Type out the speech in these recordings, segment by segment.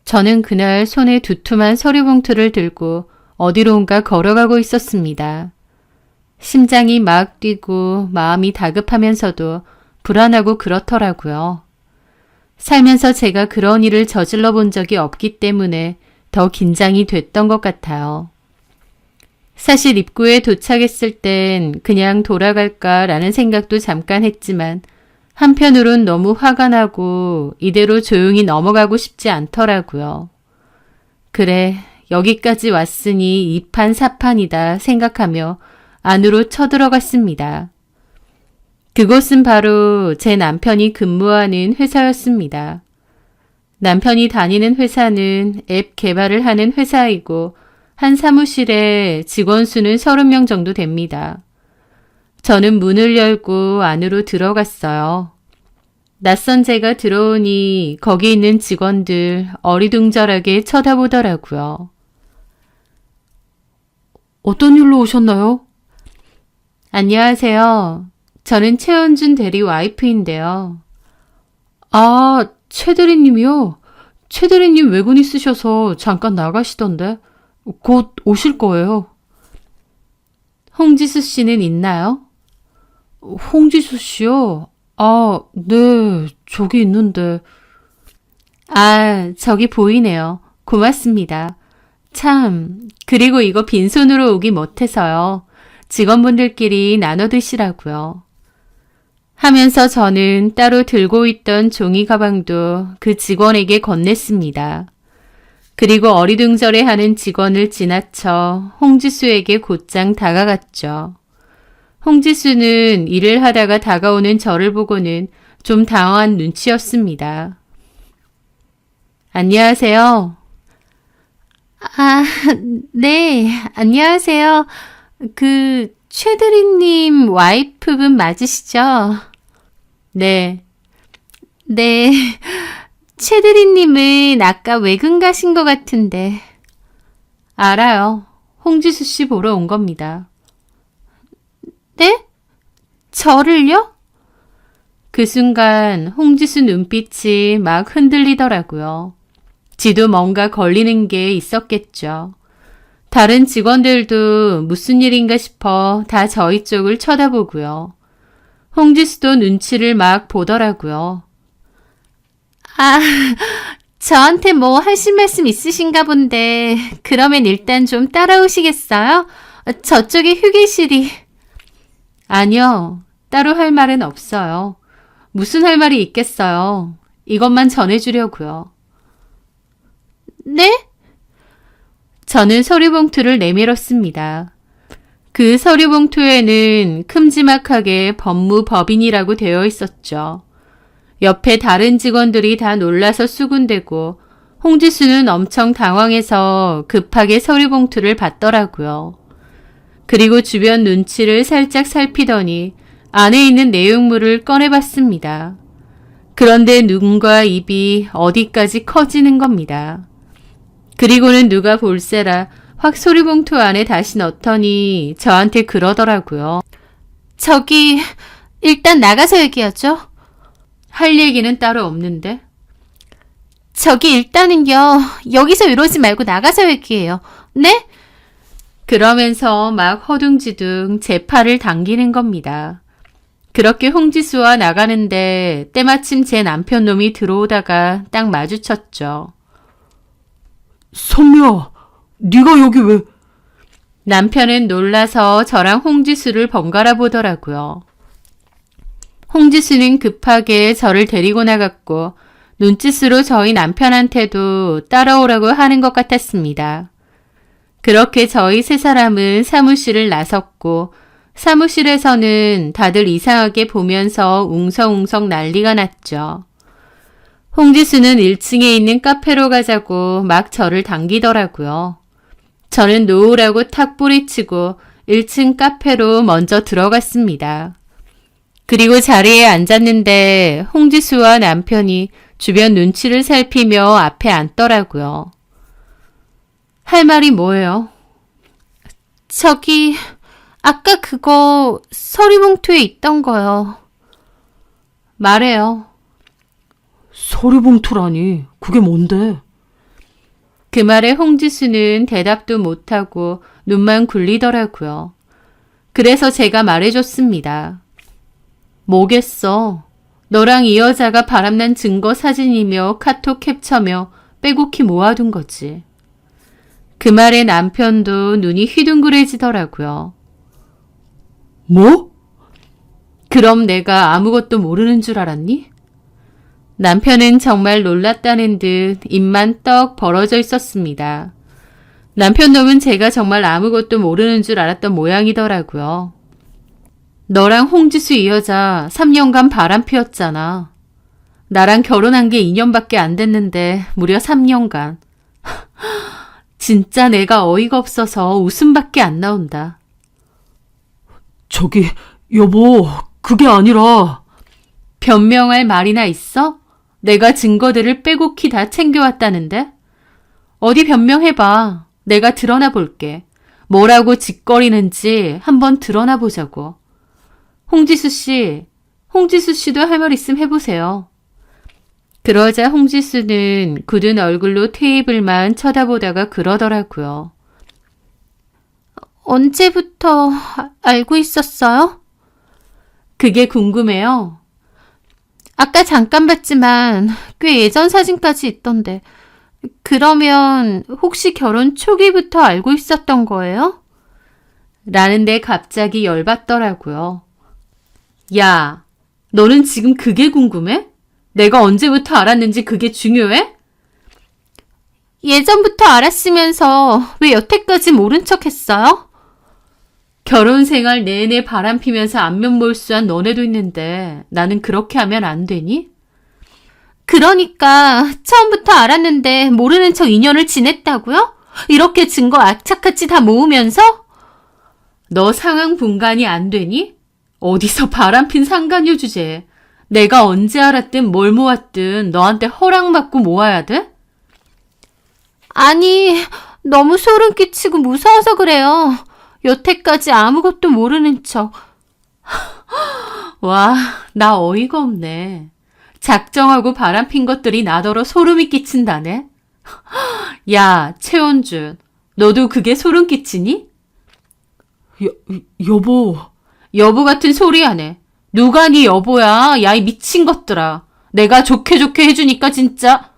저는 그날 손에 두툼한 서류봉투를 들고 어디론가 걸어가고 있었습니다. 심장이 막 뛰고 마음이 다급하면서도 불안하고 그렇더라고요. 살면서 제가 그런 일을 저질러 본 적이 없기 때문에 더 긴장이 됐던 것 같아요. 사실 입구에 도착했을 땐 그냥 돌아갈까라는 생각도 잠깐 했지만 한편으론 너무 화가 나고 이대로 조용히 넘어가고 싶지 않더라고요. 그래, 여기까지 왔으니 이판사판이다 생각하며 안으로 쳐들어갔습니다. 그곳은 바로 제 남편이 근무하는 회사였습니다. 남편이 다니는 회사는 앱 개발을 하는 회사이고 한 사무실에 직원 수는 30명 정도 됩니다. 저는 문을 열고 안으로 들어갔어요. 낯선 제가 들어오니 거기 있는 직원들 어리둥절하게 쳐다보더라고요. 어떤 일로 오셨나요? 안녕하세요. 저는 최은준 대리 와이프인데요. 아, 최 대리님이요? 최 대리님 외근 있으셔서 잠깐 나가시던데 곧 오실 거예요. 홍지수 씨는 있나요? 홍지수 씨요? 아, 네, 저기 있는데. 아, 저기 보이네요. 고맙습니다. 참, 그리고 이거 빈손으로 오기 못해서요. 직원분들끼리 나눠 드시라고요. 하면서 저는 따로 들고 있던 종이 가방도 그 직원에게 건넸습니다. 그리고 어리둥절해하는 직원을 지나쳐 홍지수에게 곧장 다가갔죠. 홍지수는 일을 하다가 다가오는 저를 보고는 좀 당황한 눈치였습니다. 안녕하세요. 아, 네, 안녕하세요. 최 대리님 와이프분 맞으시죠? 네. 네, 최 대리님은 아까 외근 가신 것 같은데. 알아요. 홍지수 씨 보러 온 겁니다. 네? 저를요? 그 순간 홍지수 눈빛이 막 흔들리더라고요. 지도 뭔가 걸리는 게 있었겠죠. 다른 직원들도 무슨 일인가 싶어 다 저희 쪽을 쳐다보고요. 홍지수도 눈치를 막 보더라고요. 아, 저한테 뭐 하실 말씀 있으신가 본데 그러면 일단 좀 따라오시겠어요? 저쪽에 휴게실이... 아니요, 따로 할 말은 없어요. 무슨 할 말이 있겠어요. 이것만 전해주려고요. 네? 저는 서류봉투를 내밀었습니다. 그 서류봉투에는 큼지막하게 법무법인이라고 되어 있었죠. 옆에 다른 직원들이 다 놀라서 수군대고 홍지수는 엄청 당황해서 급하게 서류봉투를 받더라고요. 그리고 주변 눈치를 살짝 살피더니 안에 있는 내용물을 꺼내봤습니다. 그런데 눈과 입이 어디까지 커지는 겁니다. 그리고는 누가 볼세라 확 서류봉투 안에 다시 넣더니 저한테 그러더라고요. 저기 일단 나가서 얘기하죠. 할 얘기는 따로 없는데. 저기 일단은요. 여기서 이러지 말고 나가서 얘기해요. 네? 그러면서 막 허둥지둥 제 팔을 당기는 겁니다. 그렇게 홍지수와 나가는데 때마침 제 남편 놈이 들어오다가 딱 마주쳤죠. 선미야, 네가 여기 왜... 남편은 놀라서 저랑 홍지수를 번갈아 보더라고요. 홍지수는 급하게 저를 데리고 나갔고 눈짓으로 저희 남편한테도 따라오라고 하는 것 같았습니다. 그렇게 저희 세 사람은 사무실을 나섰고 사무실에서는 다들 이상하게 보면서 웅성웅성 난리가 났죠. 홍지수는 1층에 있는 카페로 가자고 막 저를 당기더라고요. 저는 놓으라고 탁 뿌리치고 1층 카페로 먼저 들어갔습니다. 그리고 자리에 앉았는데 홍지수와 남편이 주변 눈치를 살피며 앞에 앉더라고요. 할 말이 뭐예요? 저기 아까 그거 서류봉투에 있던 거요. 말해요. 서류봉투라니, 그게 뭔데? 그 말에 홍지수는 대답도 못하고 눈만 굴리더라고요. 그래서 제가 말해줬습니다. 뭐겠어. 너랑 이 여자가 바람난 증거 사진이며 카톡 캡처며 빼곡히 모아둔 거지. 그 말에 남편도 눈이 휘둥그레지더라고요. 뭐? 그럼 내가 아무것도 모르는 줄 알았니? 남편은 정말 놀랐다는 듯 입만 떡 벌어져 있었습니다. 남편 놈은 제가 정말 아무것도 모르는 줄 알았던 모양이더라고요. 너랑 홍지수 이 여자 3년간 바람 피웠잖아. 나랑 결혼한 게 2년밖에 안 됐는데 무려 3년간. 진짜 내가 어이가 없어서 웃음밖에 안 나온다. 저기, 여보, 그게 아니라. 변명할 말이나 있어? 내가 증거들을 빼곡히 다 챙겨왔다는데? 어디 변명해봐. 내가 드러나 볼게. 뭐라고 짓거리는지 한번 드러나 보자고. 홍지수 씨도 할 말 있으면 해보세요. 그러자 홍지수는 굳은 얼굴로 테이블만 쳐다보다가 그러더라고요. 언제부터 알고 있었어요? 그게 궁금해요. 아까 잠깐 봤지만 꽤 예전 사진까지 있던데. 그러면 혹시 결혼 초기부터 알고 있었던 거예요? 라는데 갑자기 열받더라고요. 야, 너는 지금 그게 궁금해? 내가 언제부터 알았는지 그게 중요해? 예전부터 알았으면서 왜 여태까지 모른 척 했어요? 결혼 생활 내내 바람 피면서 안면 몰수한 너네도 있는데 나는 그렇게 하면 안 되니? 그러니까 처음부터 알았는데 모르는 척 2년을 지냈다고요? 이렇게 증거 악착같이 다 모으면서? 너 상황 분간이 안 되니? 어디서 바람핀 상간녀 주제에 내가 언제 알았든 뭘 모았든 너한테 허락받고 모아야 돼? 아니, 너무 소름 끼치고 무서워서 그래요. 여태까지 아무것도 모르는 척. 와, 나 어이가 없네. 작정하고 바람핀 것들이 나더러 소름이 끼친다네. 야, 최원준, 너도 그게 소름 끼치니? 여보. 여보 같은 소리 하네. 누가 네 여보야? 야, 이 미친 것들아. 내가 좋게 해주니까 진짜.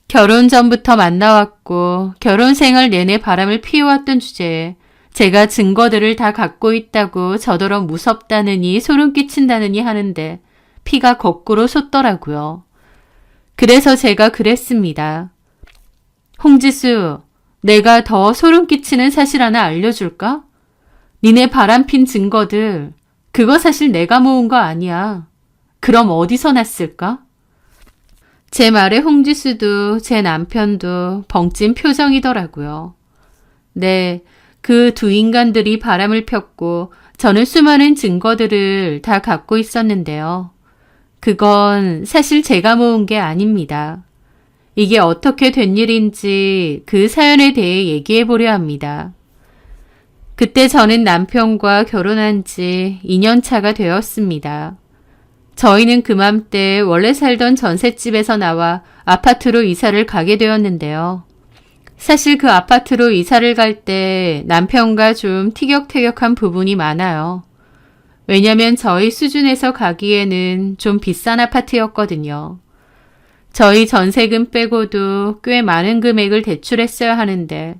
결혼 전부터 만나왔고 결혼 생활 내내 바람을 피워왔던 주제에 제가 증거들을 다 갖고 있다고 저더러 무섭다느니 소름 끼친다느니 하는데 피가 거꾸로 솟더라고요. 그래서 제가 그랬습니다. 홍지수, 내가 더 소름 끼치는 사실 하나 알려줄까? 니네 바람핀 증거들, 그거 사실 내가 모은 거 아니야. 그럼 어디서 났을까? 제 말에 홍지수도 제 남편도 벙찐 표정이더라고요. 네, 그 두 인간들이 바람을 폈고 저는 수많은 증거들을 다 갖고 있었는데요. 그건 사실 제가 모은 게 아닙니다. 이게 어떻게 된 일인지 그 사연에 대해 얘기해 보려 합니다. 그때 저는 남편과 결혼한 지 2년 차가 되었습니다. 저희는 그맘때 원래 살던 전셋집에서 나와 아파트로 이사를 가게 되었는데요. 사실 그 아파트로 이사를 갈 때 남편과 좀 티격태격한 부분이 많아요. 왜냐면 저희 수준에서 가기에는 좀 비싼 아파트였거든요. 저희 전세금 빼고도 꽤 많은 금액을 대출했어야 하는데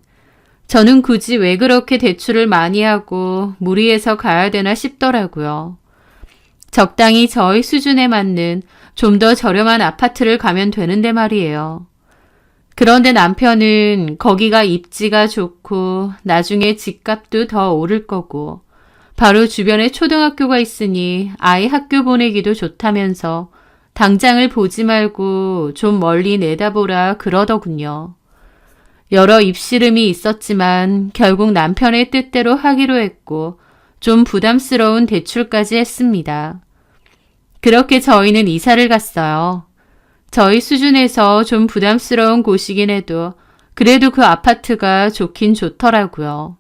저는 굳이 왜 그렇게 대출을 많이 하고 무리해서 가야 되나 싶더라고요. 적당히 저희 수준에 맞는 좀 더 저렴한 아파트를 가면 되는데 말이에요. 그런데 남편은 거기가 입지가 좋고 나중에 집값도 더 오를 거고 바로 주변에 초등학교가 있으니 아이 학교 보내기도 좋다면서 당장을 보지 말고 좀 멀리 내다보라 그러더군요. 여러 입씨름이 있었지만 결국 남편의 뜻대로 하기로 했고 좀 부담스러운 대출까지 했습니다. 그렇게 저희는 이사를 갔어요. 저희 수준에서 좀 부담스러운 곳이긴 해도 그래도 그 아파트가 좋긴 좋더라고요.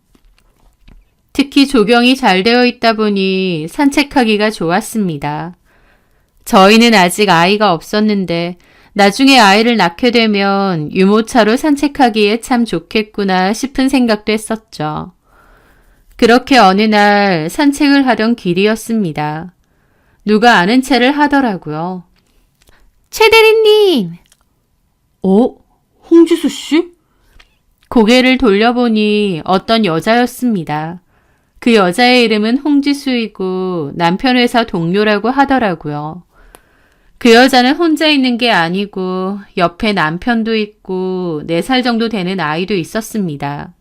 특히 조경이 잘 되어 있다 보니 산책하기가 좋았습니다. 저희는 아직 아이가 없었는데 나중에 아이를 낳게 되면 유모차로 산책하기에 참 좋겠구나 싶은 생각도 했었죠. 그렇게 어느 날 산책을 하던 길이었습니다. 누가 아는 체를 하더라고요. 최 대리님! 홍지수 씨? 고개를 돌려보니 어떤 여자였습니다. 그 여자의 이름은 홍지수이고 남편 회사 동료라고 하더라고요. 그 여자는 혼자 있는 게 아니고 옆에 남편도 있고 4살 정도 되는 아이도 있었습니다.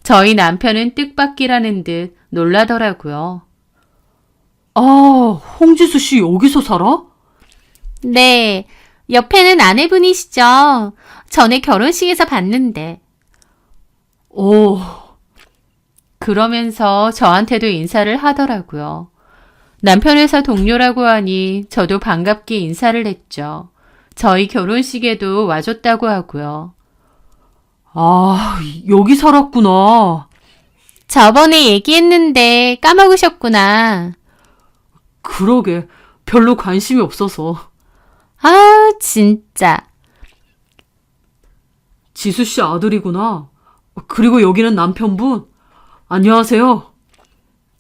저희 남편은 뜻밖이라는 듯 놀라더라고요. 홍지수 씨 여기서 살아? 네, 옆에는 아내분이시죠. 전에 결혼식에서 봤는데. 그러면서 저한테도 인사를 하더라고요. 남편 회사 동료라고 하니 저도 반갑게 인사를 했죠. 저희 결혼식에도 와줬다고 하고요. 여기 살았구나. 저번에 얘기했는데 까먹으셨구나. 그러게, 별로 관심이 없어서. 아, 진짜. 지수 씨 아들이구나. 그리고 여기는 남편분. 안녕하세요.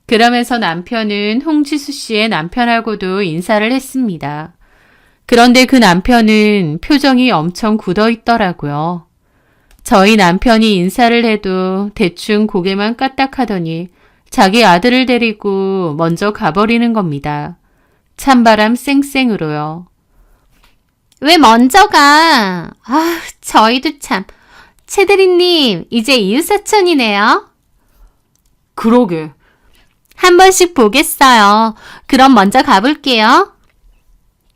그러면서 남편은 홍지수 씨의 남편하고도 인사를 했습니다. 그런데 그 남편은 표정이 엄청 굳어 있더라고요. 저희 남편이 인사를 해도 대충 고개만 까딱하더니 자기 아들을 데리고 먼저 가버리는 겁니다. 찬바람 쌩쌩으로요. 왜 먼저 가? 저희도 참. 최 대리님, 이제 이웃사촌이네요. 그러게. 한 번씩 보겠어요. 그럼 먼저 가볼게요.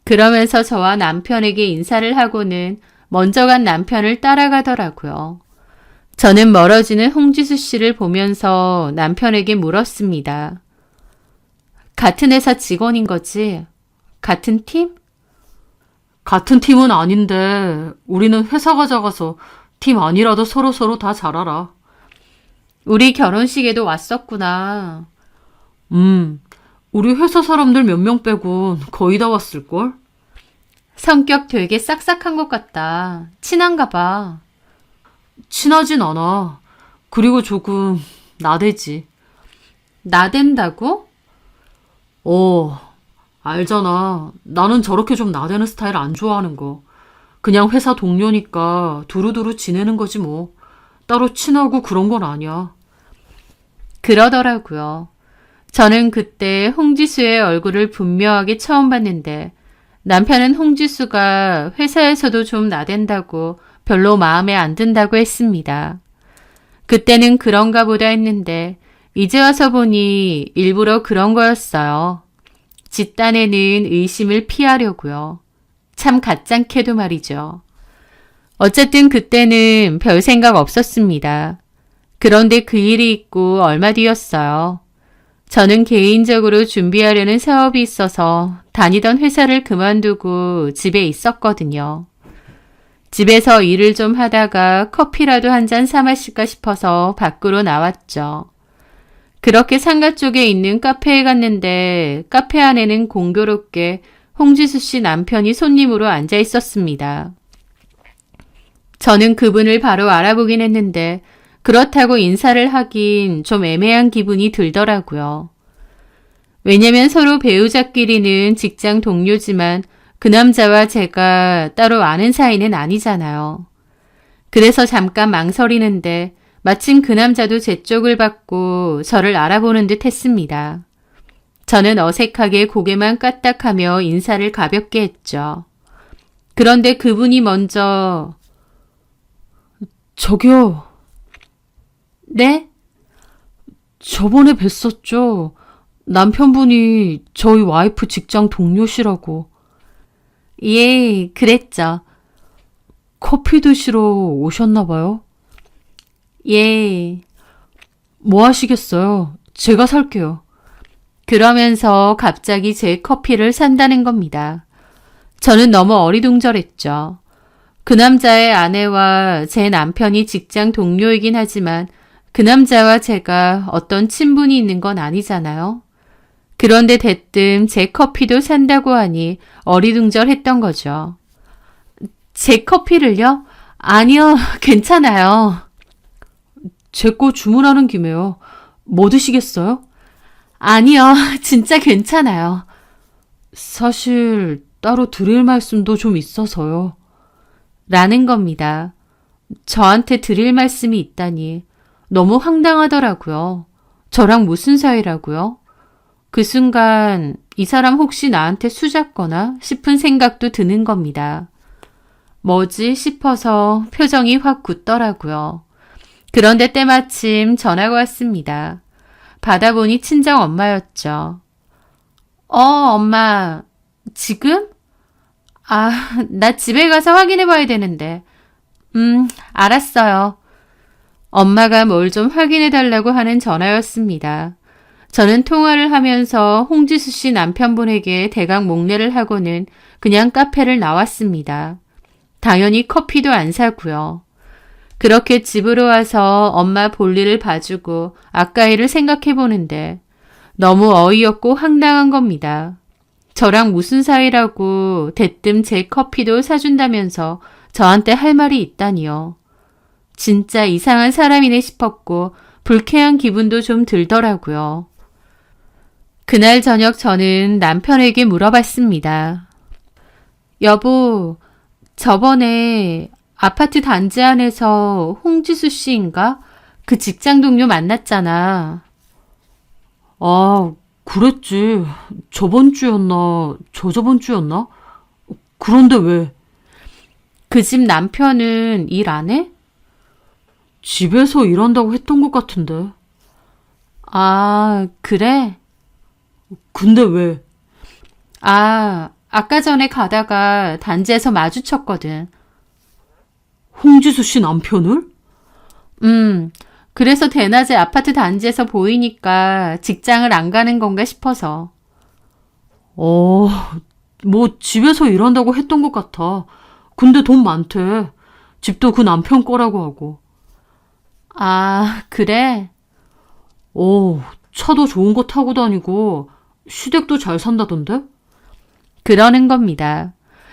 그러면서 저와 남편에게 인사를 하고는 먼저 간 남편을 따라가더라고요. 저는 멀어지는 홍지수 씨를 보면서 남편에게 물었습니다. 같은 회사 직원인 거지? 같은 팀? 같은 팀은 아닌데 우리는 회사가 작아서 팀 아니라도 서로서로 다 잘 알아. 우리 결혼식에도 왔었구나. 우리 회사 사람들 몇 명 빼곤 거의 다 왔을걸? 성격 되게 싹싹한 것 같다. 친한가 봐. 친하진 않아. 그리고 조금 나대지. 나댄다고? 알잖아. 나는 저렇게 좀 나대는 스타일 안 좋아하는 거. 그냥 회사 동료니까 두루두루 지내는 거지 뭐. 따로 친하고 그런 건 아니야. 그러더라고요. 저는 그때 홍지수의 얼굴을 분명하게 처음 봤는데 남편은 홍지수가 회사에서도 좀 나댄다고 별로 마음에 안 든다고 했습니다. 그때는 그런가 보다 했는데 이제 와서 보니 일부러 그런 거였어요. 집단에는 의심을 피하려고요. 참 가짠케도 말이죠. 어쨌든 그때는 별 생각 없었습니다. 그런데 그 일이 있고 얼마 뒤였어요. 저는 개인적으로 준비하려는 사업이 있어서 다니던 회사를 그만두고 집에 있었거든요. 집에서 일을 좀 하다가 커피라도 한 잔 사 마실까 싶어서 밖으로 나왔죠. 그렇게 상가 쪽에 있는 카페에 갔는데 카페 안에는 공교롭게 홍지수 씨 남편이 손님으로 앉아 있었습니다. 저는 그분을 바로 알아보긴 했는데 그렇다고 인사를 하긴 좀 애매한 기분이 들더라고요. 왜냐면 서로 배우자끼리는 직장 동료지만 그 남자와 제가 따로 아는 사이는 아니잖아요. 그래서 잠깐 망설이는데 마침 그 남자도 제 쪽을 봤고 저를 알아보는 듯 했습니다. 저는 어색하게 고개만 까딱하며 인사를 가볍게 했죠. 그런데 그분이 먼저 저기요. 네? 저번에 뵀었죠. 남편분이 저희 와이프 직장 동료시라고. 예, 그랬죠. 커피 드시러 오셨나 봐요? 예. 뭐 하시겠어요? 제가 살게요. 그러면서 갑자기 제 커피를 산다는 겁니다. 저는 너무 어리둥절했죠. 그 남자의 아내와 제 남편이 직장 동료이긴 하지만 그 남자와 제가 어떤 친분이 있는 건 아니잖아요. 그런데 대뜸 제 커피도 산다고 하니 어리둥절했던 거죠. 제 커피를요? 아니요, 괜찮아요. 제 거 주문하는 김에요. 뭐 드시겠어요? 아니요, 진짜 괜찮아요. 사실 따로 드릴 말씀도 좀 있어서요. 라는 겁니다. 저한테 드릴 말씀이 있다니 너무 황당하더라고요. 저랑 무슨 사이라고요? 그 순간 이 사람 혹시 나한테 수잡거나 싶은 생각도 드는 겁니다. 뭐지 싶어서 표정이 확 굳더라고요. 그런데 때마침 전화가 왔습니다. 받아보니 친정 엄마였죠. 엄마, 지금? 아, 나 집에 가서 확인해 봐야 되는데. 알았어요. 엄마가 뭘 좀 확인해 달라고 하는 전화였습니다. 저는 통화를 하면서 홍지수 씨 남편분에게 대강 목례를 하고는 그냥 카페를 나왔습니다. 당연히 커피도 안 사고요. 그렇게 집으로 와서 엄마 볼일을 봐주고 아까 일을 생각해 보는데 너무 어이없고 황당한 겁니다. 저랑 무슨 사이라고 대뜸 제 커피도 사준다면서 저한테 할 말이 있다니요. 진짜 이상한 사람이네 싶었고 불쾌한 기분도 좀 들더라고요. 그날 저녁 저는 남편에게 물어봤습니다. 여보, 저번에 아파트 단지 안에서 홍지수 씨인가? 그 직장 동료 만났잖아. 아, 그랬지. 저번 주였나, 저저번 주였나? 그런데 왜? 그 집 남편은 일 안 해? 집에서 일한다고 했던 것 같은데. 아, 그래? 근데 왜? 아까 전에 가다가 단지에서 마주쳤거든. 홍지수 씨 남편을? 그래서 대낮에 아파트 단지에서 보이니까 직장을 안 가는 건가 싶어서. 뭐 집에서 일한다고 했던 것 같아. 근데 돈 많대. 집도 그 남편 거라고 하고. 아, 그래? 차도 좋은 거 타고 다니고 시댁도 잘 산다던데? 그러는 겁니다.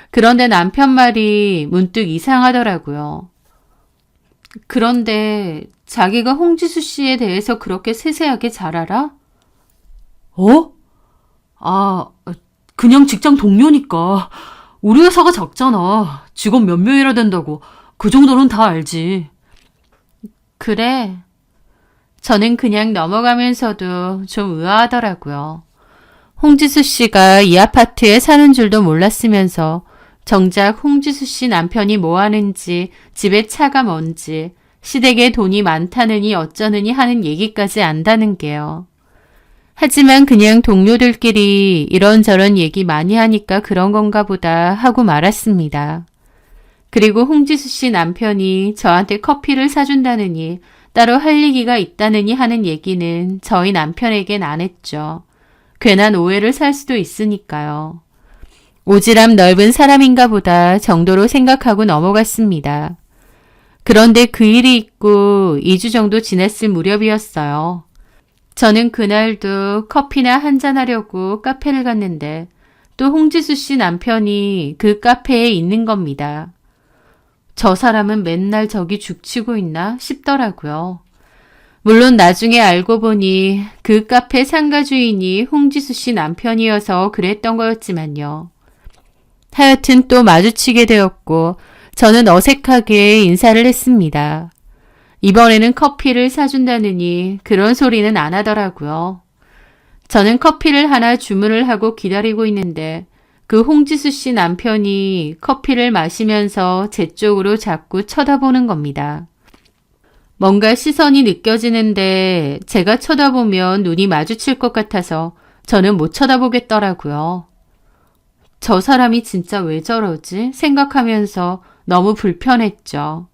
그런데 남편 말이 문득 이상하더라고요. 그런데 자기가 홍지수 씨에 대해서 그렇게 세세하게 잘 알아? 아, 그냥 직장 동료니까. 우리 회사가 작잖아. 직원 몇 명이라 된다고. 그 정도는 다 알지. 그래. 저는 그냥 넘어가면서도 좀 의아하더라고요. 홍지수 씨가 이 아파트에 사는 줄도 몰랐으면서 정작 홍지수 씨 남편이 뭐 하는지, 집에 차가 뭔지, 시댁에 돈이 많다느니 어쩌느니 하는 얘기까지 안다는 게요. 하지만 그냥 동료들끼리 이런저런 얘기 많이 하니까 그런 건가 보다 하고 말았습니다. 그리고 홍지수 씨 남편이 저한테 커피를 사준다느니 따로 할 얘기가 있다느니 하는 얘기는 저희 남편에겐 안 했죠. 괜한 오해를 살 수도 있으니까요. 오지랖 넓은 사람인가 보다 정도로 생각하고 넘어갔습니다. 그런데 그 일이 있고 2주 정도 지났을 무렵이었어요. 저는 그날도 커피나 한잔하려고 카페를 갔는데 또 홍지수 씨 남편이 그 카페에 있는 겁니다. 저 사람은 맨날 저기 죽치고 있나 싶더라고요. 물론 나중에 알고 보니 그 카페 상가 주인이 홍지수 씨 남편이어서 그랬던 거였지만요. 하여튼 또 마주치게 되었고 저는 어색하게 인사를 했습니다. 이번에는 커피를 사준다느니 그런 소리는 안 하더라고요. 저는 커피를 하나 주문을 하고 기다리고 있는데 그 홍지수 씨 남편이 커피를 마시면서 제 쪽으로 자꾸 쳐다보는 겁니다. 뭔가 시선이 느껴지는데 제가 쳐다보면 눈이 마주칠 것 같아서 저는 못 쳐다보겠더라고요. 저 사람이 진짜 왜 저러지? 생각하면서 너무 불편했죠.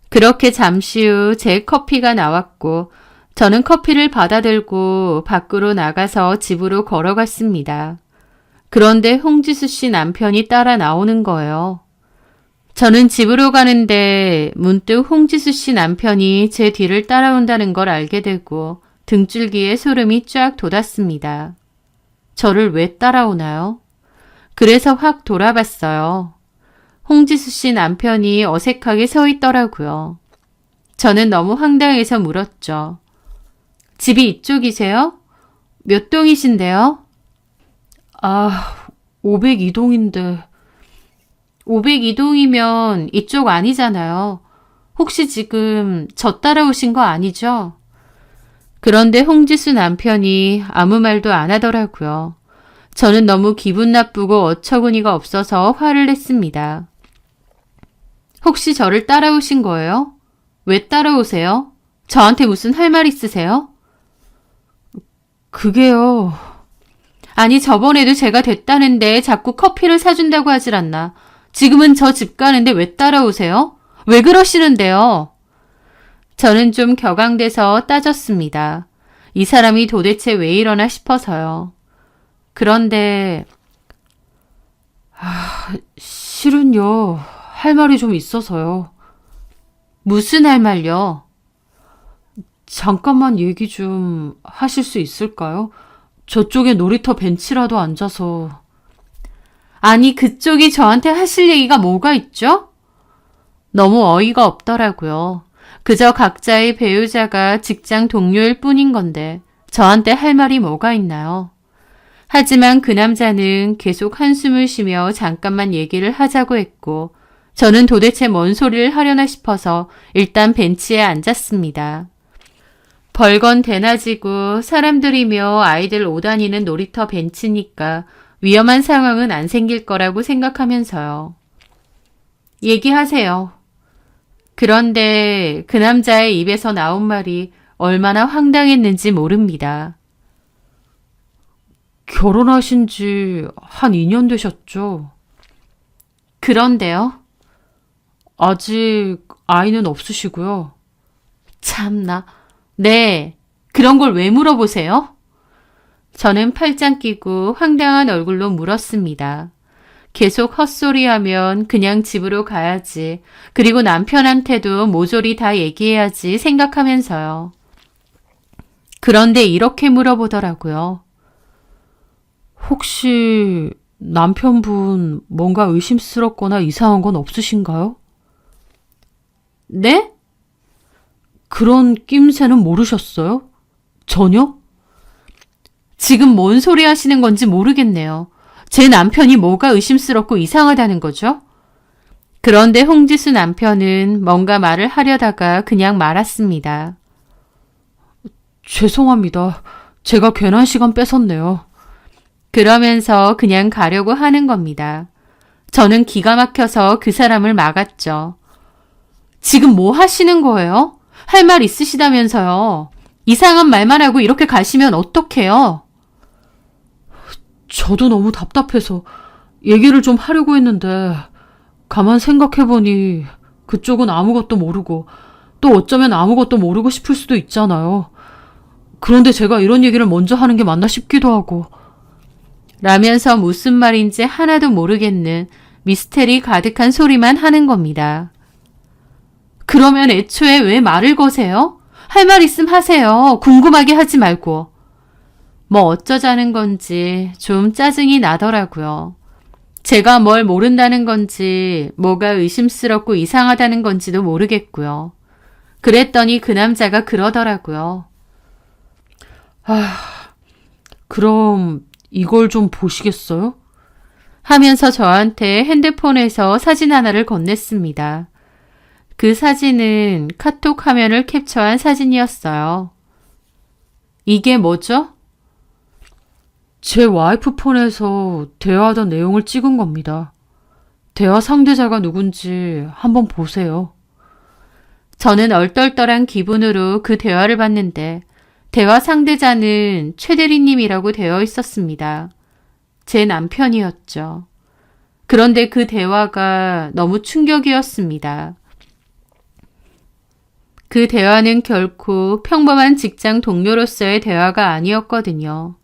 그렇게 잠시 후 제 커피가 나왔고 저는 커피를 받아들고 밖으로 나가서 집으로 걸어갔습니다. 그런데 홍지수 씨 남편이 따라 나오는 거예요. 저는 집으로 가는데 문득 홍지수 씨 남편이 제 뒤를 따라온다는 걸 알게 되고 등줄기에 소름이 쫙 돋았습니다. 저를 왜 따라오나요? 그래서 확 돌아봤어요. 홍지수 씨 남편이 어색하게 서 있더라고요. 저는 너무 황당해서 물었죠. 집이 이쪽이세요? 몇 동이신데요? 502동인데. 502동이면 이쪽 아니잖아요. 혹시 지금 저 따라오신 거 아니죠? 그런데 홍지수 남편이 아무 말도 안 하더라고요. 저는 너무 기분 나쁘고 어처구니가 없어서 화를 냈습니다. 혹시 저를 따라오신 거예요? 왜 따라오세요? 저한테 무슨 할 말 있으세요? 그게요. 아니, 저번에도 제가 됐다는데 자꾸 커피를 사준다고 하질 않나. 지금은 저 집 가는데 왜 따라오세요? 왜 그러시는데요? 저는 좀 격앙돼서 따졌습니다. 이 사람이 도대체 왜 이러나 싶어서요. 그런데 실은요. 할 말이 좀 있어서요. 무슨 할 말요? 잠깐만 얘기 좀 하실 수 있을까요? 저쪽에 놀이터 벤치라도 앉아서. 아니, 그쪽이 저한테 하실 얘기가 뭐가 있죠? 너무 어이가 없더라고요. 그저 각자의 배우자가 직장 동료일 뿐인 건데 저한테 할 말이 뭐가 있나요? 하지만 그 남자는 계속 한숨을 쉬며 잠깐만 얘기를 하자고 했고 저는 도대체 뭔 소리를 하려나 싶어서 일단 벤치에 앉았습니다. 벌건 대낮이고 사람들이며 아이들 오다니는 놀이터 벤치니까 위험한 상황은 안 생길 거라고 생각하면서요. 얘기하세요. 그런데 그 남자의 입에서 나온 말이 얼마나 황당했는지 모릅니다. 결혼하신 지 한 2년 되셨죠? 그런데요? 아직 아이는 없으시고요. 참나. 네, 그런 걸 왜 물어보세요? 저는 팔짱 끼고 황당한 얼굴로 물었습니다. 계속 헛소리하면 그냥 집으로 가야지. 그리고 남편한테도 모조리 다 얘기해야지 생각하면서요. 그런데 이렇게 물어보더라고요. 혹시 남편분 뭔가 의심스럽거나 이상한 건 없으신가요? 네? 그런 낌새는 모르셨어요? 전혀? 지금 뭔 소리 하시는 건지 모르겠네요. 제 남편이 뭐가 의심스럽고 이상하다는 거죠? 그런데 홍지수 남편은 뭔가 말을 하려다가 그냥 말았습니다. 죄송합니다. 제가 괜한 시간 뺏었네요. 그러면서 그냥 가려고 하는 겁니다. 저는 기가 막혀서 그 사람을 막았죠. 지금 뭐 하시는 거예요? 할 말 있으시다면서요. 이상한 말만 하고 이렇게 가시면 어떡해요? 저도 너무 답답해서 얘기를 좀 하려고 했는데 가만 생각해보니 그쪽은 아무것도 모르고 또 어쩌면 아무것도 모르고 싶을 수도 있잖아요. 그런데 제가 이런 얘기를 먼저 하는 게 맞나 싶기도 하고. 라면서 무슨 말인지 하나도 모르겠는 미스테리 가득한 소리만 하는 겁니다. 그러면 애초에 왜 말을 거세요? 할 말 있음 하세요. 궁금하게 하지 말고. 뭐 어쩌자는 건지 좀 짜증이 나더라고요. 제가 뭘 모른다는 건지 뭐가 의심스럽고 이상하다는 건지도 모르겠고요. 그랬더니 그 남자가 그러더라고요. 그럼 이걸 좀 보시겠어요? 하면서 저한테 핸드폰에서 사진 하나를 건넸습니다. 그 사진은 카톡 화면을 캡처한 사진이었어요. 이게 뭐죠? 제 와이프 폰에서 대화하던 내용을 찍은 겁니다. 대화 상대자가 누군지 한번 보세요. 저는 얼떨떨한 기분으로 그 대화를 봤는데 대화 상대자는 최 대리님이라고 되어 있었습니다. 제 남편이었죠. 그런데 그 대화가 너무 충격이었습니다. 그 대화는 결코 평범한 직장 동료로서의 대화가 아니었거든요.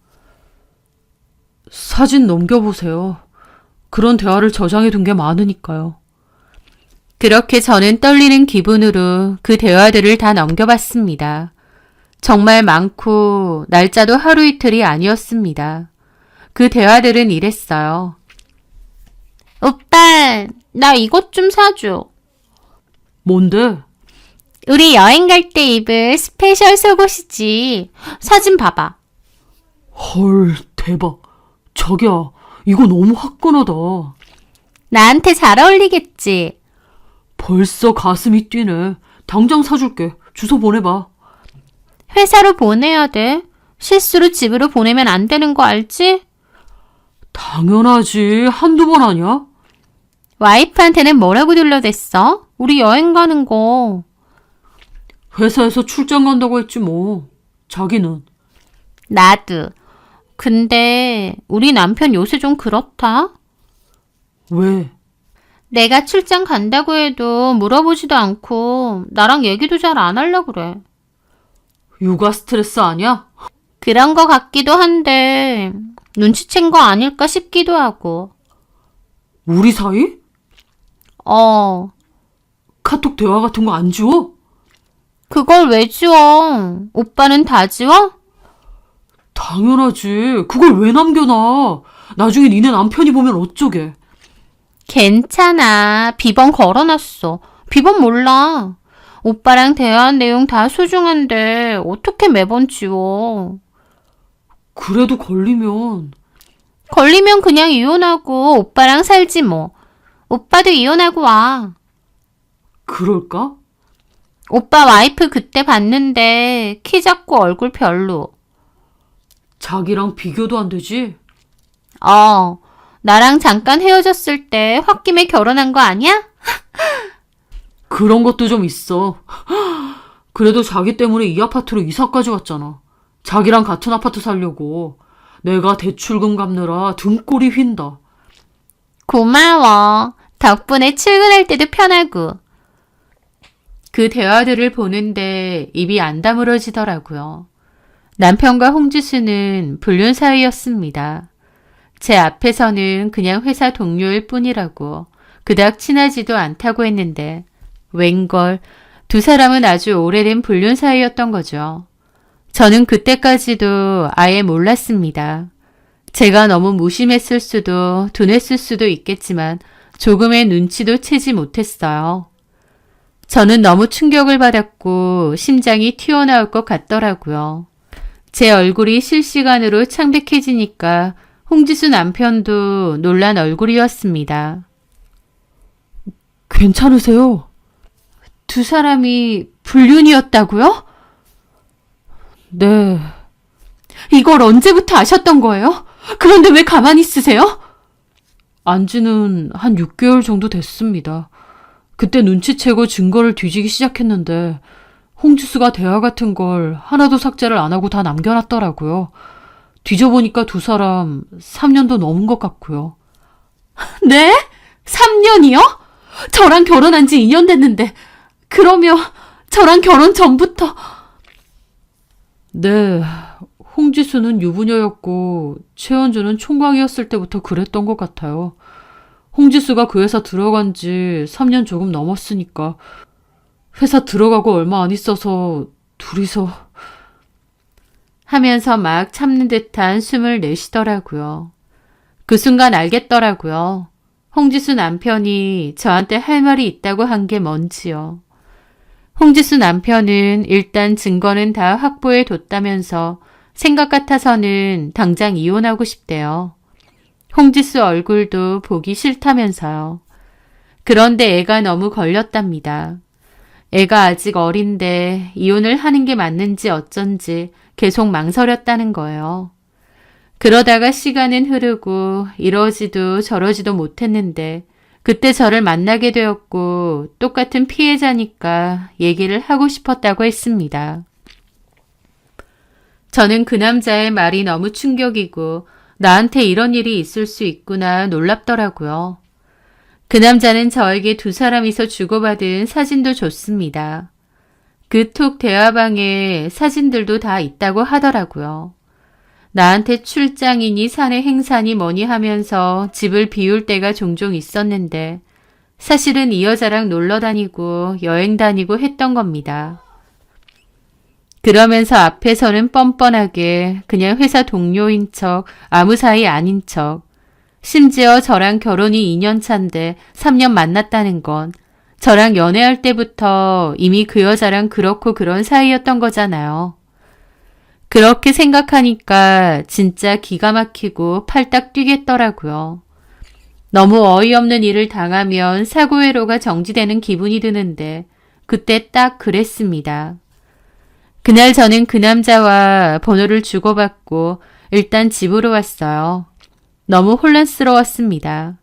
사진 넘겨보세요. 그런 대화를 저장해 둔 게 많으니까요. 그렇게 저는 떨리는 기분으로 그 대화들을 다 넘겨봤습니다. 정말 많고 날짜도 하루 이틀이 아니었습니다. 그 대화들은 이랬어요. 오빠, 나 이것 좀 사줘. 뭔데? 우리 여행 갈 때 입을 스페셜 속옷이지. 사진 봐봐. 헐, 대박. 자기야, 이거 너무 화끈하다. 나한테 잘 어울리겠지? 벌써 가슴이 뛰네. 당장 사줄게. 주소 보내봐. 회사로 보내야 돼. 실수로 집으로 보내면 안 되는 거 알지? 당연하지. 한두 번 아니야? 와이프한테는 뭐라고 둘러댔어? 우리 여행 가는 거. 회사에서 출장 간다고 했지 뭐. 자기는? 나도. 근데 우리 남편 요새 좀 그렇다. 왜? 내가 출장 간다고 해도 물어보지도 않고 나랑 얘기도 잘 안 하려고 그래. 육아 스트레스 아니야? 그런 거 같기도 한데 눈치챈 거 아닐까 싶기도 하고. 우리 사이? 어, 카톡 대화 같은 거 안 지워? 그걸 왜 지워? 오빠는 다 지워? 당연하지. 그걸 왜 남겨놔? 나중에 니네 남편이 보면 어쩌게. 괜찮아. 비번 걸어놨어. 비번 몰라. 오빠랑 대화한 내용 다 소중한데 어떻게 매번 지워? 그래도 걸리면. 걸리면 그냥 이혼하고 오빠랑 살지 뭐. 오빠도 이혼하고 와. 그럴까? 오빠 와이프 그때 봤는데 키 작고 얼굴 별로. 자기랑 비교도 안 되지? 나랑 잠깐 헤어졌을 때 홧김에 결혼한 거 아니야? 그런 것도 좀 있어. 그래도 자기 때문에 이 아파트로 이사까지 왔잖아. 자기랑 같은 아파트 살려고. 내가 대출금 갚느라 등골이 휜다. 고마워. 덕분에 출근할 때도 편하고. 그 대화들을 보는데 입이 안 다물어지더라고요. 남편과 홍지수는 불륜 사이였습니다. 제 앞에서는 그냥 회사 동료일 뿐이라고 그닥 친하지도 않다고 했는데 웬걸 두 사람은 아주 오래된 불륜 사이였던 거죠. 저는 그때까지도 아예 몰랐습니다. 제가 너무 무심했을 수도 둔했을 수도 있겠지만 조금의 눈치도 채지 못했어요. 저는 너무 충격을 받았고 심장이 튀어나올 것 같더라고요. 제 얼굴이 실시간으로 창백해지니까 홍지수 남편도 놀란 얼굴이었습니다. 괜찮으세요? 두 사람이 불륜이었다고요? 네. 이걸 언제부터 아셨던 거예요? 그런데 왜 가만히 있으세요? 안지는 한 6개월 정도 됐습니다. 그때 눈치채고 증거를 뒤지기 시작했는데 홍지수가 대화 같은 걸 하나도 삭제를 안 하고 다 남겨놨더라고요. 뒤져보니까 두 사람 3년도 넘은 것 같고요. 네? 3년이요? 저랑 결혼한 지 2년 됐는데 그러면 저랑 결혼 전부터... 네, 홍지수는 유부녀였고 최원주는 총각이었을 때부터 그랬던 것 같아요. 홍지수가 그 회사 들어간 지 3년 조금 넘었으니까 회사 들어가고 얼마 안 있어서 둘이서 하면서 막 참는 듯한 숨을 내쉬더라고요. 그 순간 알겠더라고요. 홍지수 남편이 저한테 할 말이 있다고 한 게 뭔지요. 홍지수 남편은 일단 증거는 다 확보해 뒀다면서 생각 같아서는 당장 이혼하고 싶대요. 홍지수 얼굴도 보기 싫다면서요. 그런데 애가 너무 걸렸답니다. 애가 아직 어린데 이혼을 하는 게 맞는지 어쩐지 계속 망설였다는 거예요. 그러다가 시간은 흐르고 이러지도 저러지도 못했는데 그때 저를 만나게 되었고 똑같은 피해자니까 얘기를 하고 싶었다고 했습니다. 저는 그 남자의 말이 너무 충격이고 나한테 이런 일이 있을 수 있구나 놀랍더라고요. 그 남자는 저에게 두 사람이서 주고받은 사진도 줬습니다. 그 톡 대화방에 사진들도 다 있다고 하더라고요. 나한테 출장이니 사내 행사니 뭐니 하면서 집을 비울 때가 종종 있었는데 사실은 이 여자랑 놀러 다니고 여행 다니고 했던 겁니다. 그러면서 앞에서는 뻔뻔하게 그냥 회사 동료인 척 아무 사이 아닌 척 심지어 저랑 결혼이 2년 차인데 3년 만났다는 건 저랑 연애할 때부터 이미 그 여자랑 그렇고 그런 사이였던 거잖아요. 그렇게 생각하니까 진짜 기가 막히고 팔딱 뛰겠더라고요. 너무 어이없는 일을 당하면 사고회로가 정지되는 기분이 드는데 그때 딱 그랬습니다. 그날 저는 그 남자와 번호를 주고받고 일단 집으로 왔어요. 너무 혼란스러웠습니다.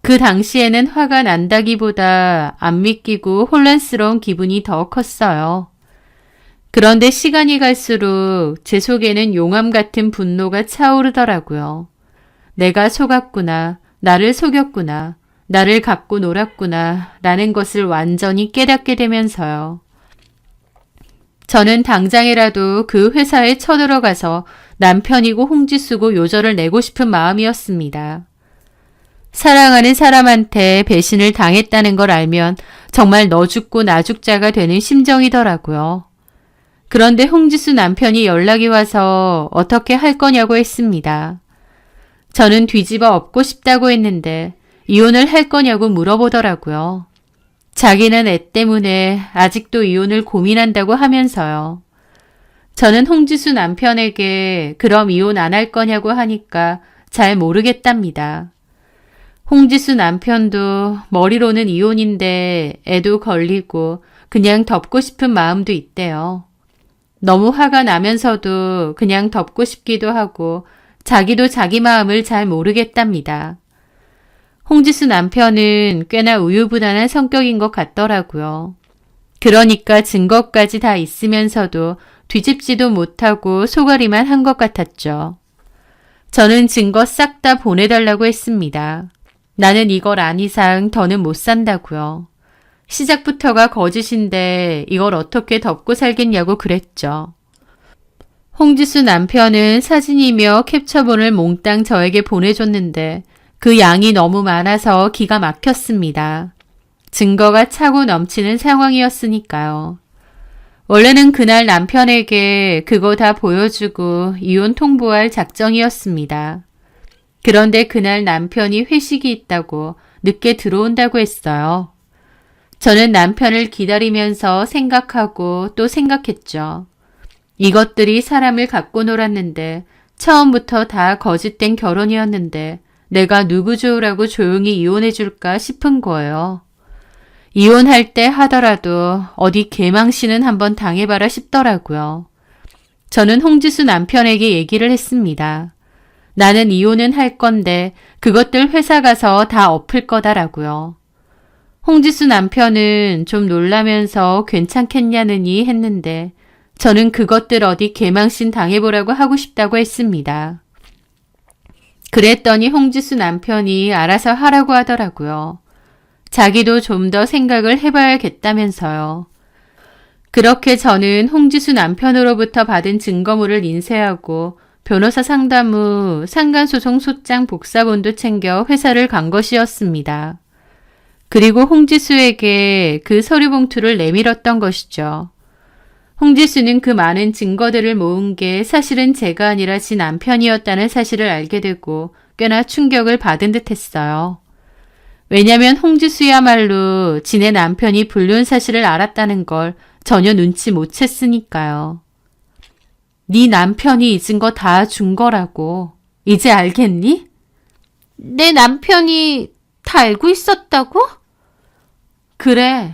그 당시에는 화가 난다기보다 안 믿기고 혼란스러운 기분이 더 컸어요. 그런데 시간이 갈수록 제 속에는 용암 같은 분노가 차오르더라고요. 내가 속았구나, 나를 속였구나, 나를 갖고 놀았구나 라는 것을 완전히 깨닫게 되면서요. 저는 당장이라도 그 회사에 쳐들어가서 남편이고 홍지수고 요절을 내고 싶은 마음이었습니다. 사랑하는 사람한테 배신을 당했다는 걸 알면 정말 너 죽고 나 죽자가 되는 심정이더라고요. 그런데 홍지수 남편이 연락이 와서 어떻게 할 거냐고 했습니다. 저는 뒤집어 엎고 싶다고 했는데 이혼을 할 거냐고 물어보더라고요. 자기는 애 때문에 아직도 이혼을 고민한다고 하면서요. 저는 홍지수 남편에게 그럼 이혼 안 할 거냐고 하니까 잘 모르겠답니다. 홍지수 남편도 머리로는 이혼인데 애도 걸리고 그냥 덮고 싶은 마음도 있대요. 너무 화가 나면서도 그냥 덮고 싶기도 하고 자기도 자기 마음을 잘 모르겠답니다. 홍지수 남편은 꽤나 우유부단한 성격인 것 같더라고요. 그러니까 증거까지 다 있으면서도 뒤집지도 못하고 소가리만 한 것 같았죠. 저는 증거 싹 다 보내달라고 했습니다. 나는 이걸 안 이상 더는 못 산다고요. 시작부터가 거짓인데 이걸 어떻게 덮고 살겠냐고 그랬죠. 홍지수 남편은 사진이며 캡처본을 몽땅 저에게 보내줬는데 그 양이 너무 많아서 기가 막혔습니다. 증거가 차고 넘치는 상황이었으니까요. 원래는 그날 남편에게 그거 다 보여주고 이혼 통보할 작정이었습니다. 그런데 그날 남편이 회식이 있다고 늦게 들어온다고 했어요. 저는 남편을 기다리면서 생각하고 또 생각했죠. 이것들이 사람을 갖고 놀았는데 처음부터 다 거짓된 결혼이었는데 내가 누구 좋으라고 조용히 이혼해 줄까 싶은 거예요. 이혼할 때 하더라도 어디 개망신은 한번 당해봐라 싶더라고요. 저는 홍지수 남편에게 얘기를 했습니다. 나는 이혼은 할 건데 그것들 회사 가서 다 엎을 거다라고요. 홍지수 남편은 좀 놀라면서 괜찮겠냐느니 했는데 저는 그것들 어디 개망신 당해보라고 하고 싶다고 했습니다. 그랬더니 홍지수 남편이 알아서 하라고 하더라고요. 자기도 좀 더 생각을 해봐야겠다면서요. 그렇게 저는 홍지수 남편으로부터 받은 증거물을 인쇄하고 변호사 상담 후 상간소송 소장 복사본도 챙겨 회사를 간 것이었습니다. 그리고 홍지수에게 그 서류 봉투를 내밀었던 것이죠. 홍지수는 그 많은 증거들을 모은 게 사실은 제가 아니라 지 남편이었다는 사실을 알게 되고 꽤나 충격을 받은 듯 했어요. 왜냐면 홍지수야말로 지네 남편이 불륜 사실을 알았다는 걸 전혀 눈치 못 챘으니까요. 네 남편이 잊은 거 다 준 거라고. 이제 알겠니? 내 남편이 다 알고 있었다고? 그래.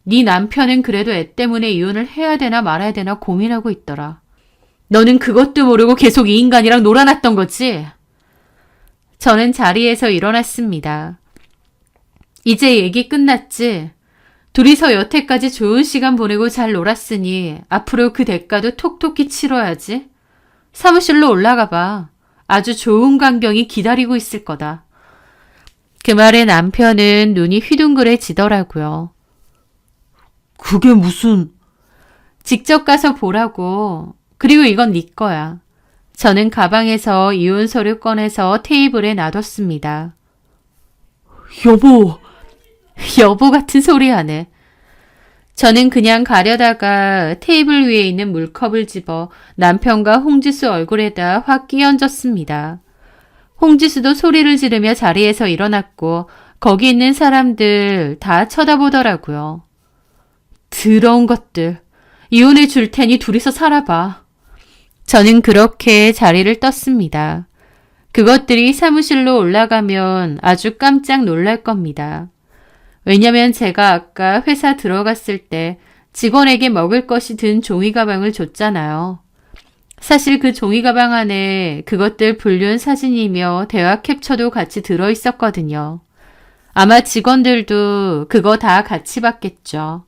네 남편은 그래도 애 때문에 이혼을 해야 되나 말아야 되나 고민하고 있더라. 너는 그것도 모르고 계속 이 인간이랑 놀아놨던 거지? 저는 자리에서 일어났습니다. 이제 얘기 끝났지? 둘이서 여태까지 좋은 시간 보내고 잘 놀았으니 앞으로 그 대가도 톡톡히 치러야지. 사무실로 올라가 봐. 아주 좋은 광경이 기다리고 있을 거다. 그 말에 남편은 눈이 휘둥그레지더라고요. 그게 무슨... 직접 가서 보라고. 그리고 이건 네 거야. 저는 가방에서 이혼 서류 꺼내서 테이블에 놔뒀습니다. 여보... 여보 같은 소리 하네. 저는 그냥 가려다가 테이블 위에 있는 물컵을 집어 남편과 홍지수 얼굴에다 확 끼얹었습니다. 홍지수도 소리를 지르며 자리에서 일어났고 거기 있는 사람들 다 쳐다보더라고요. 더러운 것들. 이혼해 줄 테니 둘이서 살아봐. 저는 그렇게 자리를 떴습니다. 그것들이 사무실로 올라가면 아주 깜짝 놀랄 겁니다. 왜냐면 제가 아까 회사 들어갔을 때 직원에게 먹을 것이 든 종이 가방을 줬잖아요. 사실 그 종이 가방 안에 그것들 불륜 사진이며 대화 캡처도 같이 들어있었거든요. 아마 직원들도 그거 다 같이 봤겠죠.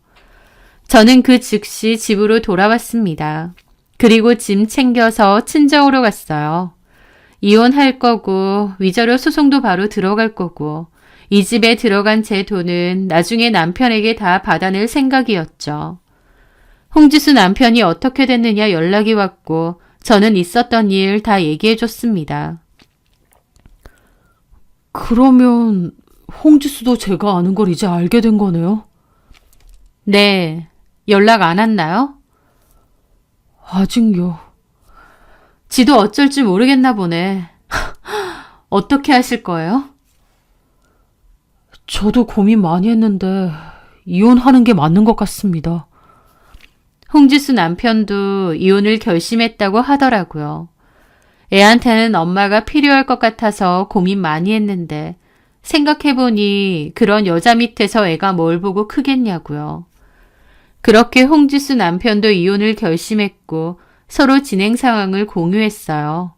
저는 그 즉시 집으로 돌아왔습니다. 그리고 짐 챙겨서 친정으로 갔어요. 이혼할 거고 위자료 소송도 바로 들어갈 거고 이 집에 들어간 제 돈은 나중에 남편에게 다 받아낼 생각이었죠. 홍지수 남편이 어떻게 됐느냐 연락이 왔고 저는 있었던 일 다 얘기해 줬습니다. 그러면 홍지수도 제가 아는 걸 이제 알게 된 거네요? 네, 연락 안 왔나요? 아직요. 지도 어쩔 줄 모르겠나 보네. 어떻게 하실 거예요? 저도 고민 많이 했는데 이혼하는 게 맞는 것 같습니다. 홍지수 남편도 이혼을 결심했다고 하더라고요. 애한테는 엄마가 필요할 것 같아서 고민 많이 했는데 생각해보니 그런 여자 밑에서 애가 뭘 보고 크겠냐고요. 그렇게 홍지수 남편도 이혼을 결심했고 서로 진행 상황을 공유했어요.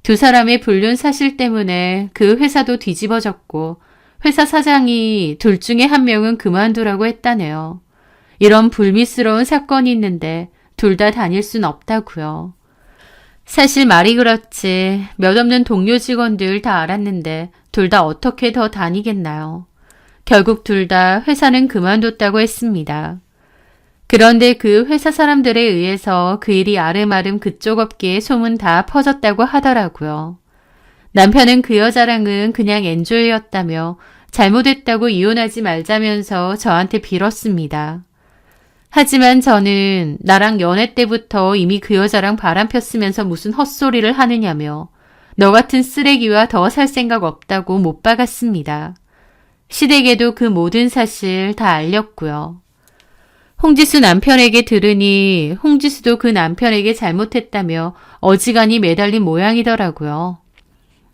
두 사람의 불륜 사실 때문에 그 회사도 뒤집어졌고 회사 사장이 둘 중에 한 명은 그만두라고 했다네요. 이런 불미스러운 사건이 있는데 둘 다 다닐 순 없다고요. 사실 말이 그렇지 몇 없는 동료 직원들 다 알았는데 둘 다 어떻게 더 다니겠나요. 결국 둘 다 회사는 그만뒀다고 했습니다. 그런데 그 회사 사람들에 의해서 그 일이 아름아름 그쪽 업계에 소문 다 퍼졌다고 하더라고요. 남편은 그 여자랑은 그냥 엔조이였다며 잘못했다고 이혼하지 말자면서 저한테 빌었습니다. 하지만 저는 나랑 연애 때부터 이미 그 여자랑 바람 폈으면서 무슨 헛소리를 하느냐며 너 같은 쓰레기와 더 살 생각 없다고 못 박았습니다. 시댁에도 그 모든 사실 다 알렸고요. 홍지수 남편에게 들으니 홍지수도 그 남편에게 잘못했다며 어지간히 매달린 모양이더라고요.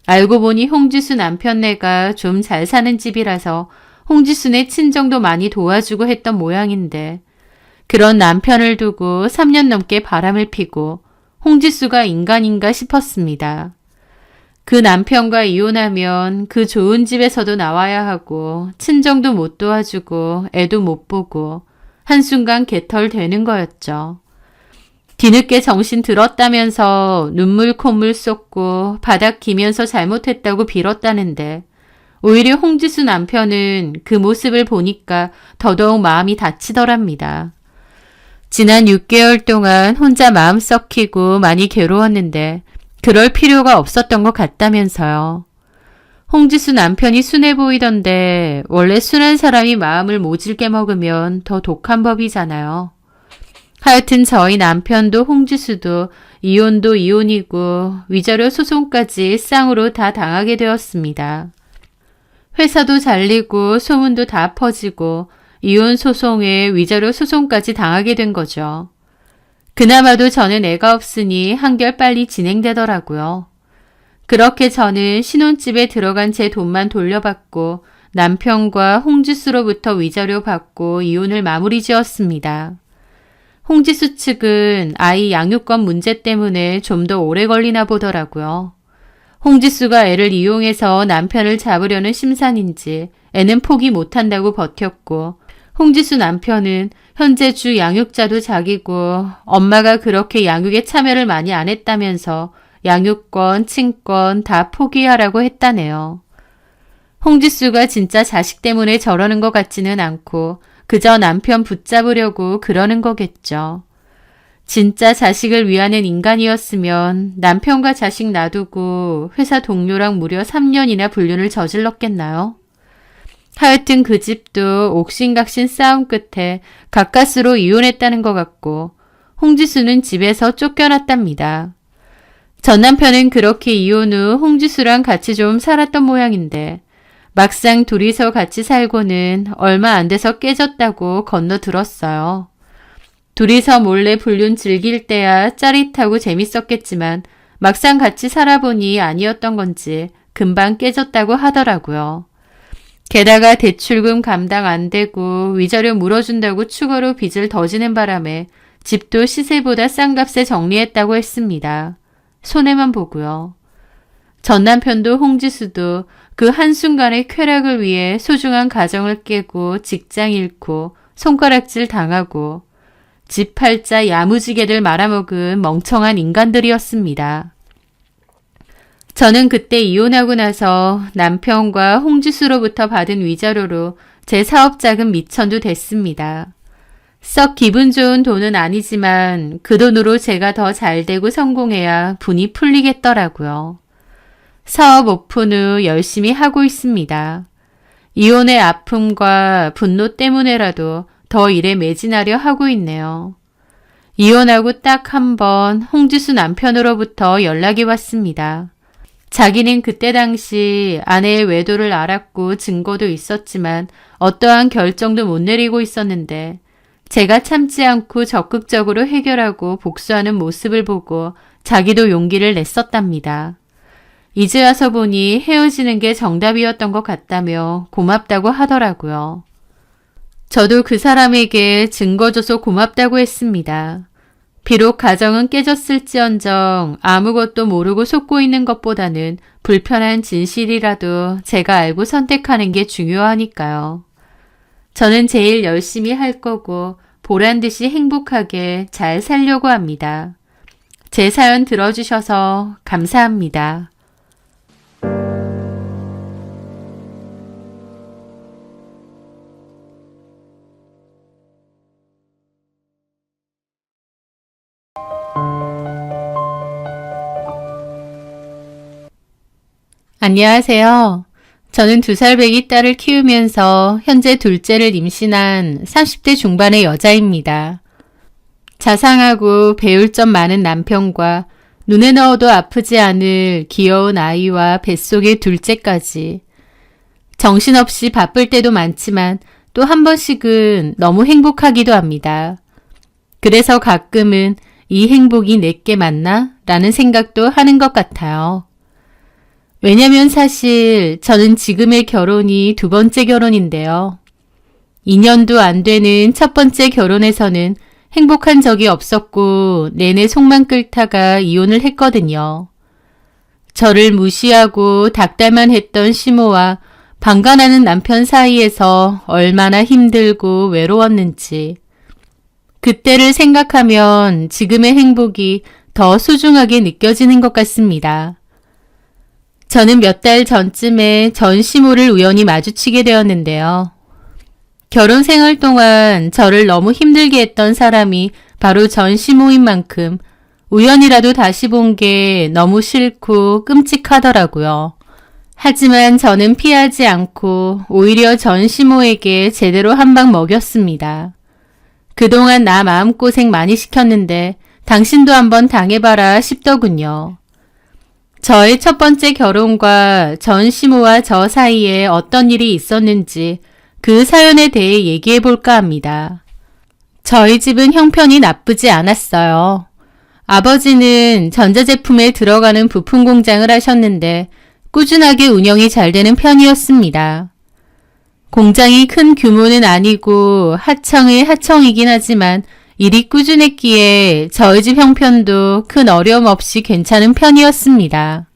알고 보니 홍지수 남편네가 좀 잘 사는 집이라서 홍지수네 친정도 많이 도와주고 했던 모양인데 그런 남편을 두고 3년 넘게 바람을 피고 홍지수가 인간인가 싶었습니다. 그 남편과 이혼하면 그 좋은 집에서도 나와야 하고 친정도 못 도와주고 애도 못 보고 한순간 개털되는 거였죠. 뒤늦게 정신 들었다면서 눈물 콧물 쏟고 바닥 기면서 잘못했다고 빌었다는데 오히려 홍지수 남편은 그 모습을 보니까 더더욱 마음이 다치더랍니다. 지난 6개월 동안 혼자 마음 썩히고 많이 괴로웠는데 그럴 필요가 없었던 것 같다면서요. 홍지수 남편이 순해 보이던데 원래 순한 사람이 마음을 모질게 먹으면 더 독한 법이잖아요. 하여튼 저희 남편도 홍지수도 이혼도 이혼이고 위자료 소송까지 쌍으로 다 당하게 되었습니다. 회사도 잘리고 소문도 다 퍼지고 이혼 소송에 위자료 소송까지 당하게 된 거죠. 그나마도 저는 애가 없으니 한결 빨리 진행되더라고요. 그렇게 저는 신혼집에 들어간 제 돈만 돌려받고 남편과 홍지수로부터 위자료 받고 이혼을 마무리 지었습니다. 홍지수 측은 아이 양육권 문제 때문에 좀 더 오래 걸리나 보더라고요. 홍지수가 애를 이용해서 남편을 잡으려는 심산인지 애는 포기 못한다고 버텼고 홍지수 남편은 현재 주 양육자도 자기고 엄마가 그렇게 양육에 참여를 많이 안 했다면서 양육권, 친권 다 포기하라고 했다네요. 홍지수가 진짜 자식 때문에 저러는 것 같지는 않고 그저 남편 붙잡으려고 그러는 거겠죠. 진짜 자식을 위하는 인간이었으면 남편과 자식 놔두고 회사 동료랑 무려 3년이나 불륜을 저질렀겠나요? 하여튼 그 집도 옥신각신 싸움 끝에 가까스로 이혼했다는 것 같고 홍지수는 집에서 쫓겨났답니다. 전 남편은 그렇게 이혼 후 홍지수랑 같이 좀 살았던 모양인데 막상 둘이서 같이 살고는 얼마 안 돼서 깨졌다고 건너 들었어요. 둘이서 몰래 불륜 즐길 때야 짜릿하고 재밌었겠지만 막상 같이 살아보니 아니었던 건지 금방 깨졌다고 하더라고요. 게다가 대출금 감당 안 되고 위자료 물어준다고 추가로 빚을 더 지는 바람에 집도 시세보다 싼 값에 정리했다고 했습니다. 손해만 보고요. 전 남편도 홍지수도 그 한순간의 쾌락을 위해 소중한 가정을 깨고 직장 잃고 손가락질 당하고 집 팔자 야무지게들 말아먹은 멍청한 인간들이었습니다. 저는 그때 이혼하고 나서 남편과 홍지수로부터 받은 위자료로 제 사업자금 미천도 됐습니다. 썩 기분 좋은 돈은 아니지만 그 돈으로 제가 더 잘되고 성공해야 분이 풀리겠더라고요. 사업 오픈 후 열심히 하고 있습니다. 이혼의 아픔과 분노 때문에라도 더 일에 매진하려 하고 있네요. 이혼하고 딱 한 번 홍지수 남편으로부터 연락이 왔습니다. 자기는 그때 당시 아내의 외도를 알았고 증거도 있었지만 어떠한 결정도 못 내리고 있었는데 제가 참지 않고 적극적으로 해결하고 복수하는 모습을 보고 자기도 용기를 냈었답니다. 이제 와서 보니 헤어지는 게 정답이었던 것 같다며 고맙다고 하더라고요. 저도 그 사람에게 증거 줘서 고맙다고 했습니다. 비록 가정은 깨졌을지언정 아무것도 모르고 속고 있는 것보다는 불편한 진실이라도 제가 알고 선택하는 게 중요하니까요. 저는 제일 열심히 할 거고 보란듯이 행복하게 잘 살려고 합니다. 제 사연 들어주셔서 감사합니다. 안녕하세요. 저는 2살 배기 딸을 키우면서 현재 둘째를 임신한 30대 중반의 여자입니다. 자상하고 배울 점 많은 남편과 눈에 넣어도 아프지 않을 귀여운 아이와 뱃속의 둘째까지. 정신없이 바쁠 때도 많지만 또 한 번씩은 너무 행복하기도 합니다. 그래서 가끔은 이 행복이 내게 맞나? 라는 생각도 하는 것 같아요. 왜냐면 사실 저는 지금의 결혼이 2번째 결혼인데요. 2년도 안 되는 첫 번째 결혼에서는 행복한 적이 없었고 내내 속만 끓다가 이혼을 했거든요. 저를 무시하고 닥달만 했던 시모와 방관하는 남편 사이에서 얼마나 힘들고 외로웠는지. 그때를 생각하면 지금의 행복이 더 소중하게 느껴지는 것 같습니다. 저는 몇 달 전쯤에 전 시모를 우연히 마주치게 되었는데요. 결혼 생활 동안 저를 너무 힘들게 했던 사람이 바로 전 시모인 만큼 우연이라도 다시 본 게 너무 싫고 끔찍하더라고요. 하지만 저는 피하지 않고 오히려 전 시모에게 제대로 한 방 먹였습니다. 그동안 나 마음고생 많이 시켰는데 당신도 한번 당해봐라 싶더군요. 저의 첫 번째 결혼과 전 시모와 저 사이에 어떤 일이 있었는지 그 사연에 대해 얘기해 볼까 합니다. 저희 집은 형편이 나쁘지 않았어요. 아버지는 전자제품에 들어가는 부품 공장을 하셨는데 꾸준하게 운영이 잘 되는 편이었습니다. 공장이 큰 규모는 아니고 하청의 하청이긴 하지만 일이 꾸준했기에 저희 집 형편도 큰 어려움 없이 괜찮은 편이었습니다.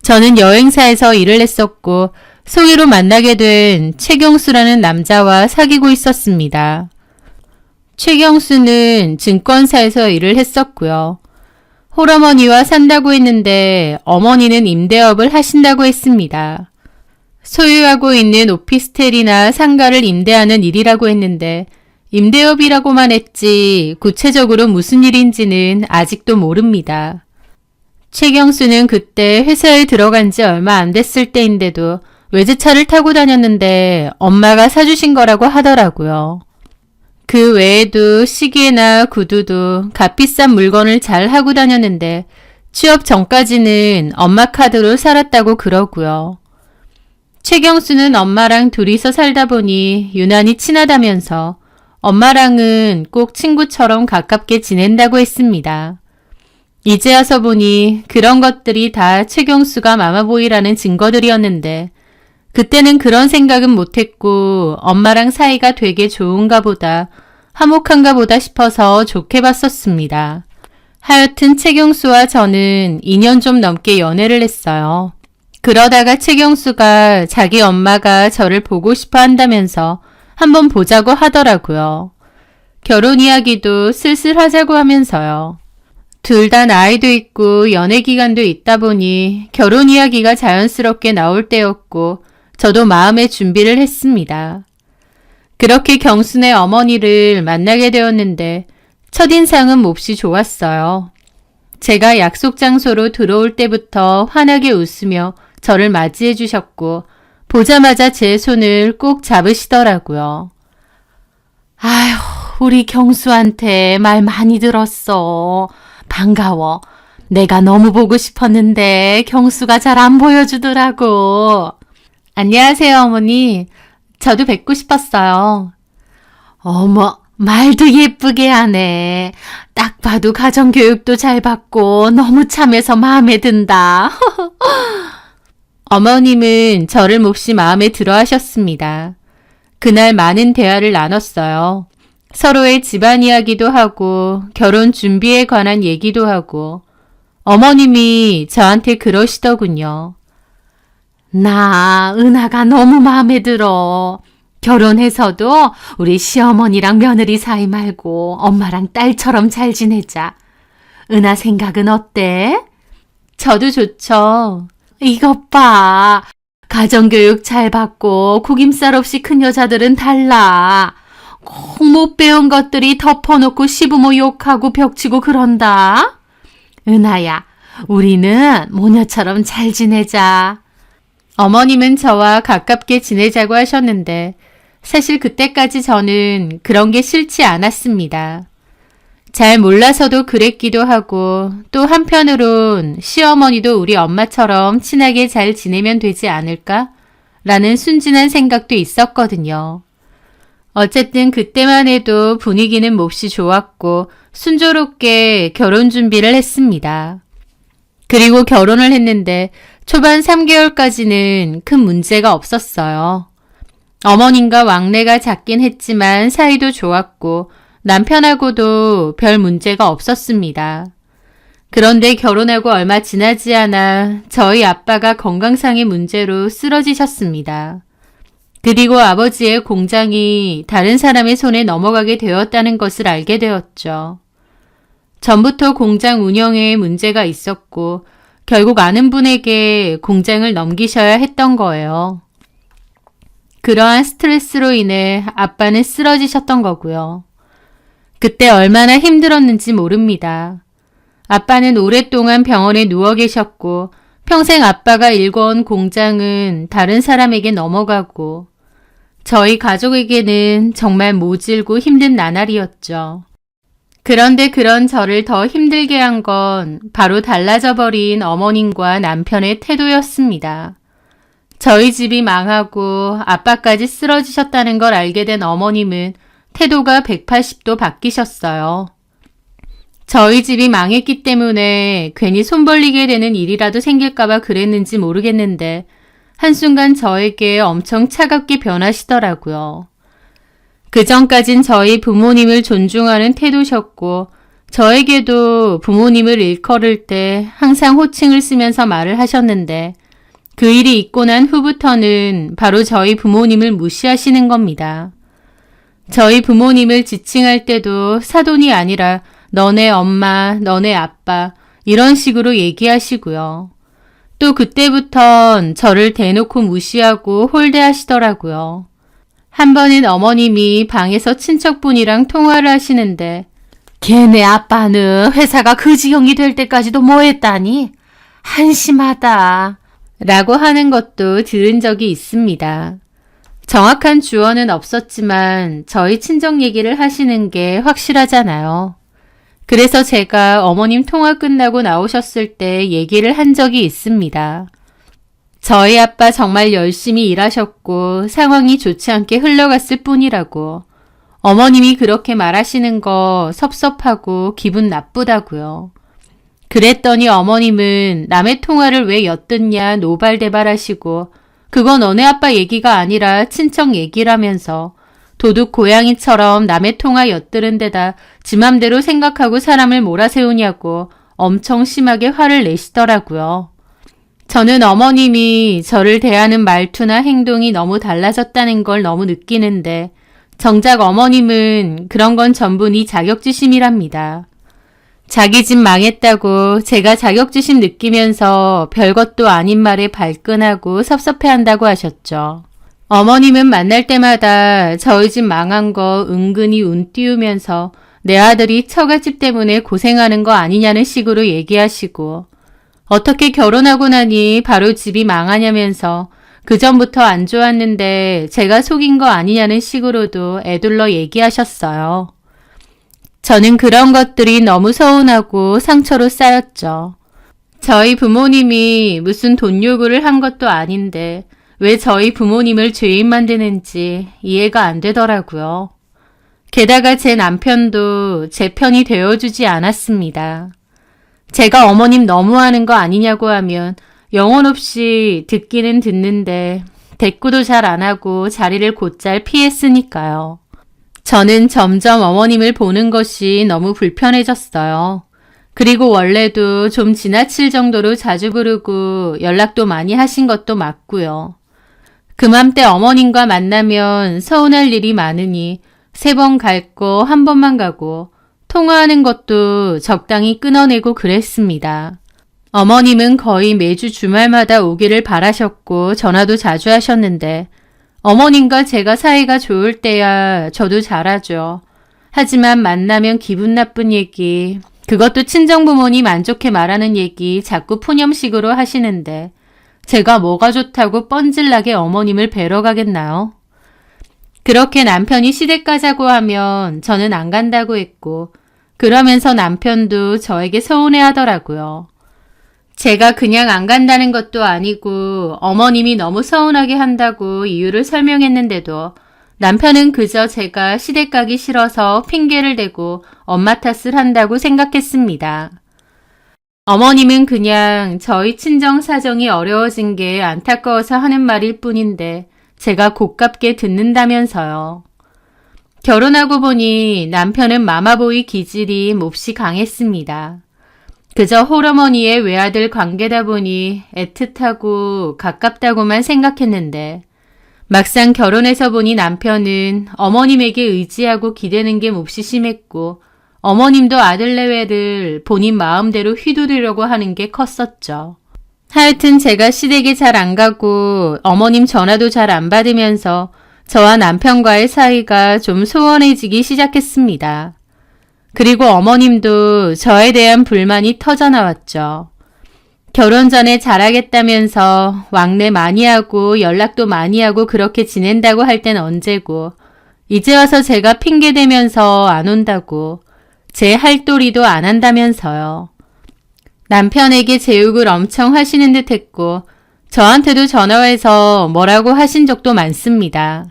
저는 여행사에서 일을 했었고 소개로 만나게 된 최경수라는 남자와 사귀고 있었습니다. 최경수는 증권사에서 일을 했었고요. 홀어머니와 산다고 했는데 어머니는 임대업을 하신다고 했습니다. 소유하고 있는 오피스텔이나 상가를 임대하는 일이라고 했는데 임대업이라고만 했지 구체적으로 무슨 일인지는 아직도 모릅니다. 최경수는 그때 회사에 들어간 지 얼마 안 됐을 때인데도 외제차를 타고 다녔는데 엄마가 사주신 거라고 하더라고요. 그 외에도 시계나 구두도 값비싼 물건을 잘 하고 다녔는데 취업 전까지는 엄마 카드로 살았다고 그러고요. 최경수는 엄마랑 둘이서 살다 보니 유난히 친하다면서 엄마랑은 꼭 친구처럼 가깝게 지낸다고 했습니다. 이제 와서 보니 그런 것들이 다 최경수가 마마보이라는 증거들이었는데 그때는 그런 생각은 못했고 엄마랑 사이가 되게 좋은가 보다, 화목한가 보다 싶어서 좋게 봤었습니다. 하여튼 최경수와 저는 2년 좀 넘게 연애를 했어요. 그러다가 최경수가 자기 엄마가 저를 보고 싶어 한다면서 한번 보자고 하더라고요. 결혼 이야기도 슬슬 하자고 하면서요. 둘 다 나이도 있고 연애 기간도 있다 보니 결혼 이야기가 자연스럽게 나올 때였고 저도 마음의 준비를 했습니다. 그렇게 경순의 어머니를 만나게 되었는데 첫인상은 몹시 좋았어요. 제가 약속 장소로 들어올 때부터 환하게 웃으며 저를 맞이해 주셨고 보자마자 제 손을 꼭 잡으시더라고요. 아휴, 우리 경수한테 말 많이 들었어. 반가워. 내가 너무 보고 싶었는데 경수가 잘 안 보여주더라고. 안녕하세요, 어머니. 저도 뵙고 싶었어요. 어머, 말도 예쁘게 하네. 딱 봐도 가정교육도 잘 받고 너무 참해서 마음에 든다. 어머님은 저를 몹시 마음에 들어 하셨습니다. 그날 많은 대화를 나눴어요. 서로의 집안 이야기도 하고 결혼 준비에 관한 얘기도 하고 어머님이 저한테 그러시더군요. 나 은하가 너무 마음에 들어. 결혼해서도 우리 시어머니랑 며느리 사이 말고 엄마랑 딸처럼 잘 지내자. 은하 생각은 어때? 저도 좋죠. 이것 봐. 가정교육 잘 받고 구김살 없이 큰 여자들은 달라. 꼭 못 배운 것들이 덮어놓고 시부모 욕하고 벽치고 그런다. 은하야, 우리는 모녀처럼 잘 지내자. 어머님은 저와 가깝게 지내자고 하셨는데 사실 그때까지 저는 그런 게 싫지 않았습니다. 잘 몰라서도 그랬기도 하고 또 한편으론 시어머니도 우리 엄마처럼 친하게 잘 지내면 되지 않을까? 라는 순진한 생각도 있었거든요. 어쨌든 그때만 해도 분위기는 몹시 좋았고 순조롭게 결혼 준비를 했습니다. 그리고 결혼을 했는데 초반 3개월까지는 큰 문제가 없었어요. 어머님과 왕래가 잦긴 했지만 사이도 좋았고 남편하고도 별 문제가 없었습니다. 그런데 결혼하고 얼마 지나지 않아 저희 아빠가 건강상의 문제로 쓰러지셨습니다. 그리고 아버지의 공장이 다른 사람의 손에 넘어가게 되었다는 것을 알게 되었죠. 전부터 공장 운영에 문제가 있었고 결국 아는 분에게 공장을 넘기셔야 했던 거예요. 그러한 스트레스로 인해 아빠는 쓰러지셨던 거고요. 그때 얼마나 힘들었는지 모릅니다. 아빠는 오랫동안 병원에 누워 계셨고 평생 아빠가 일궈온 공장은 다른 사람에게 넘어가고 저희 가족에게는 정말 모질고 힘든 나날이었죠. 그런데 그런 저를 더 힘들게 한 건 바로 달라져 버린 어머님과 남편의 태도였습니다. 저희 집이 망하고 아빠까지 쓰러지셨다는 걸 알게 된 어머님은 태도가 180도 바뀌셨어요. 저희 집이 망했기 때문에 괜히 손 벌리게 되는 일이라도 생길까봐 그랬는지 모르겠는데 한순간 저에게 엄청 차갑게 변하시더라고요. 그전까진 저희 부모님을 존중하는 태도셨고 저에게도 부모님을 일컬을 때 항상 호칭을 쓰면서 말을 하셨는데 그 일이 있고 난 후부터는 바로 저희 부모님을 무시하시는 겁니다. 저희 부모님을 지칭할 때도 사돈이 아니라 너네 엄마, 너네 아빠 이런 식으로 얘기하시고요. 또 그때부턴 저를 대놓고 무시하고 홀대하시더라고요. 한 번은 어머님이 방에서 친척분이랑 통화를 하시는데 걔네 아빠는 회사가 그 지경이 될 때까지도 뭐 했다니? 한심하다. 라고 하는 것도 들은 적이 있습니다. 정확한 주어는 없었지만 저희 친정 얘기를 하시는 게 확실하잖아요. 그래서 제가 어머님 통화 끝나고 나오셨을 때 얘기를 한 적이 있습니다. 저희 아빠 정말 열심히 일하셨고 상황이 좋지 않게 흘러갔을 뿐이라고. 어머님이 그렇게 말하시는 거 섭섭하고 기분 나쁘다고요. 그랬더니 어머님은 남의 통화를 왜 엿듣냐 노발대발하시고 그건 너네 아빠 얘기가 아니라 친척 얘기라면서 도둑 고양이처럼 남의 통화 엿들은 데다 지 맘대로 생각하고 사람을 몰아세우냐고 엄청 심하게 화를 내시더라고요. 저는 어머님이 저를 대하는 말투나 행동이 너무 달라졌다는 걸 너무 느끼는데 정작 어머님은 그런 건 전부 네 자격지심이랍니다. 자기 집 망했다고 제가 자격지심 느끼면서 별것도 아닌 말에 발끈하고 섭섭해한다고 하셨죠. 어머님은 만날 때마다 저희 집 망한 거 은근히 운 띄우면서 내 아들이 처갓집 때문에 고생하는 거 아니냐는 식으로 얘기하시고 어떻게 결혼하고 나니 바로 집이 망하냐면서 그전부터 안 좋았는데 제가 속인 거 아니냐는 식으로도 애둘러 얘기하셨어요. 저는 그런 것들이 너무 서운하고 상처로 쌓였죠. 저희 부모님이 무슨 돈 요구를 한 것도 아닌데 왜 저희 부모님을 죄인 만드는지 이해가 안 되더라고요. 게다가 제 남편도 제 편이 되어주지 않았습니다. 제가 어머님 너무하는 거 아니냐고 하면 영혼 없이 듣기는 듣는데 대꾸도 잘 안 하고 자리를 곧잘 피했으니까요. 저는 점점 어머님을 보는 것이 너무 불편해졌어요. 그리고 원래도 좀 지나칠 정도로 자주 부르고 연락도 많이 하신 것도 맞고요. 그맘때 어머님과 만나면 서운할 일이 많으니 3번 갈 거 1번만 가고 통화하는 것도 적당히 끊어내고 그랬습니다. 어머님은 거의 매주 주말마다 오기를 바라셨고 전화도 자주 하셨는데 어머님과 제가 사이가 좋을 때야 저도 잘하죠. 하지만 만나면 기분 나쁜 얘기, 그것도 친정부모님 안 좋게 말하는 얘기 자꾸 푸념식으로 하시는데 제가 뭐가 좋다고 뻔질나게 어머님을 뵈러 가겠나요? 그렇게 남편이 시댁 가자고 하면 저는 안 간다고 했고 그러면서 남편도 저에게 서운해 하더라고요. 제가 그냥 안 간다는 것도 아니고 어머님이 너무 서운하게 한다고 이유를 설명했는데도 남편은 그저 제가 시댁 가기 싫어서 핑계를 대고 엄마 탓을 한다고 생각했습니다. 어머님은 그냥 저희 친정 사정이 어려워진 게 안타까워서 하는 말일 뿐인데 제가 고깝게 듣는다면서요. 결혼하고 보니 남편은 마마보이 기질이 몹시 강했습니다. 그저 홀어머니의 외아들 관계다 보니 애틋하고 가깝다고만 생각했는데 막상 결혼해서 보니 남편은 어머님에게 의지하고 기대는 게 몹시 심했고 어머님도 아들 내외를 본인 마음대로 휘두르려고 하는 게 컸었죠. 하여튼 제가 시댁에 잘 안 가고 어머님 전화도 잘 안 받으면서 저와 남편과의 사이가 좀 소원해지기 시작했습니다. 그리고 어머님도 저에 대한 불만이 터져나왔죠. 결혼 전에 잘하겠다면서 왕래 많이 하고 연락도 많이 하고 그렇게 지낸다고 할 땐 언제고 이제 와서 제가 핑계대면서 안 온다고 제 할도리도 안 한다면서요. 남편에게 제 욕을 엄청 하시는 듯 했고 저한테도 전화해서 뭐라고 하신 적도 많습니다.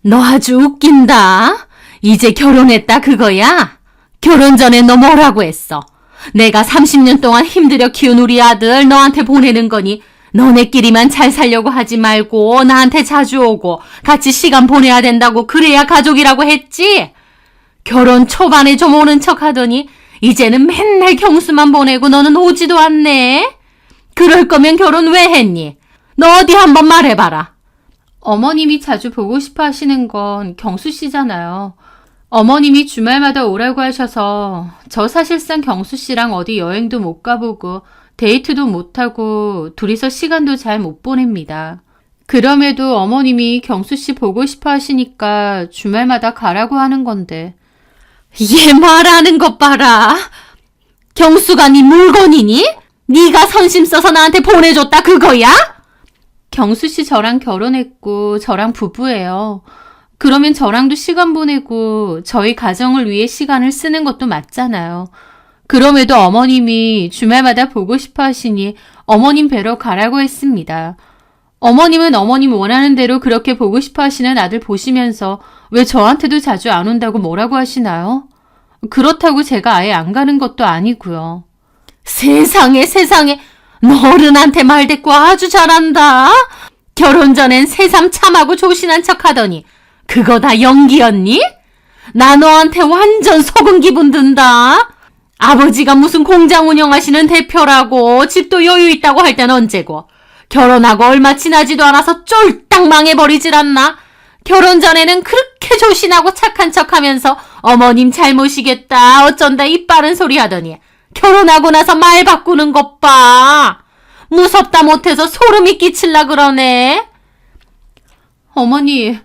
너 아주 웃긴다. 이제 결혼했다 그거야? 결혼 전에 너 뭐라고 했어? 내가 30년 동안 힘들여 키운 우리 아들 너한테 보내는 거니 너네끼리만 잘 살려고 하지 말고 나한테 자주 오고 같이 시간 보내야 된다고 그래야 가족이라고 했지? 결혼 초반에 좀 오는 척 하더니 이제는 맨날 경수만 보내고 너는 오지도 않네. 그럴 거면 결혼 왜 했니? 너 어디 한번 말해봐라. 어머님이 자주 보고 싶어 하시는 건 경수 씨잖아요. 어머님이 주말마다 오라고 하셔서 저 사실상 경수 씨랑 어디 여행도 못 가보고 데이트도 못하고 둘이서 시간도 잘 못 보냅니다. 그럼에도 어머님이 경수 씨 보고 싶어 하시니까 주말마다 가라고 하는 건데. 얘 말하는 것 봐라. 경수가 네 물건이니? 네가 선심 써서 나한테 보내줬다 그거야? 경수 씨 저랑 결혼했고 저랑 부부예요. 그러면 저랑도 시간 보내고 저희 가정을 위해 시간을 쓰는 것도 맞잖아요. 그럼에도 어머님이 주말마다 보고 싶어 하시니 어머님 뵈러 가라고 했습니다. 어머님은 어머님 원하는 대로 그렇게 보고 싶어 하시는 아들 보시면서 왜 저한테도 자주 안 온다고 뭐라고 하시나요? 그렇다고 제가 아예 안 가는 것도 아니고요. 세상에 너 어른한테 말대꾸 아주 잘한다. 결혼 전엔 새삼 참하고 조신한 척 하더니 그거 다 연기였니? 나 너한테 완전 속은 기분 든다. 아버지가 무슨 공장 운영하시는 대표라고 집도 여유 있다고 할 땐 언제고 결혼하고 얼마 지나지도 않아서 쫄딱 망해버리질 않나? 결혼 전에는 그렇게 조신하고 착한 척하면서 어머님 잘못이겠다 어쩐다 입 바른 소리 하더니 결혼하고 나서 말 바꾸는 것 봐. 무섭다 못해서 소름이 끼칠라 그러네. 어머니,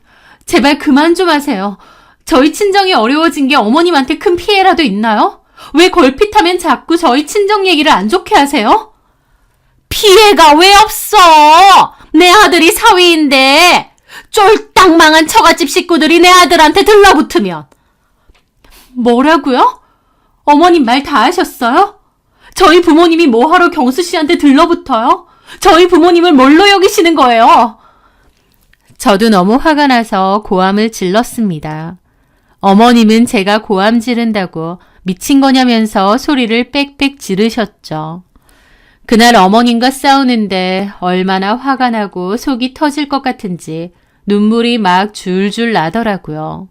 제발 그만 좀 하세요. 저희 친정이 어려워진 게 어머님한테 큰 피해라도 있나요? 왜 걸핏하면 자꾸 저희 친정 얘기를 안 좋게 하세요? 피해가 왜 없어? 내 아들이 사위인데 쫄딱 망한 처갓집 식구들이 내 아들한테 들러붙으면. 뭐라고요? 어머님 말 다 하셨어요? 저희 부모님이 뭐하러 경수 씨한테 들러붙어요? 저희 부모님을 뭘로 여기시는 거예요? 저도 너무 화가 나서 고함을 질렀습니다. 어머님은 제가 고함 지른다고 미친 거냐면서 소리를 빽빽 지르셨죠. 그날 어머님과 싸우는데 얼마나 화가 나고 속이 터질 것 같은지 눈물이 막 줄줄 나더라고요.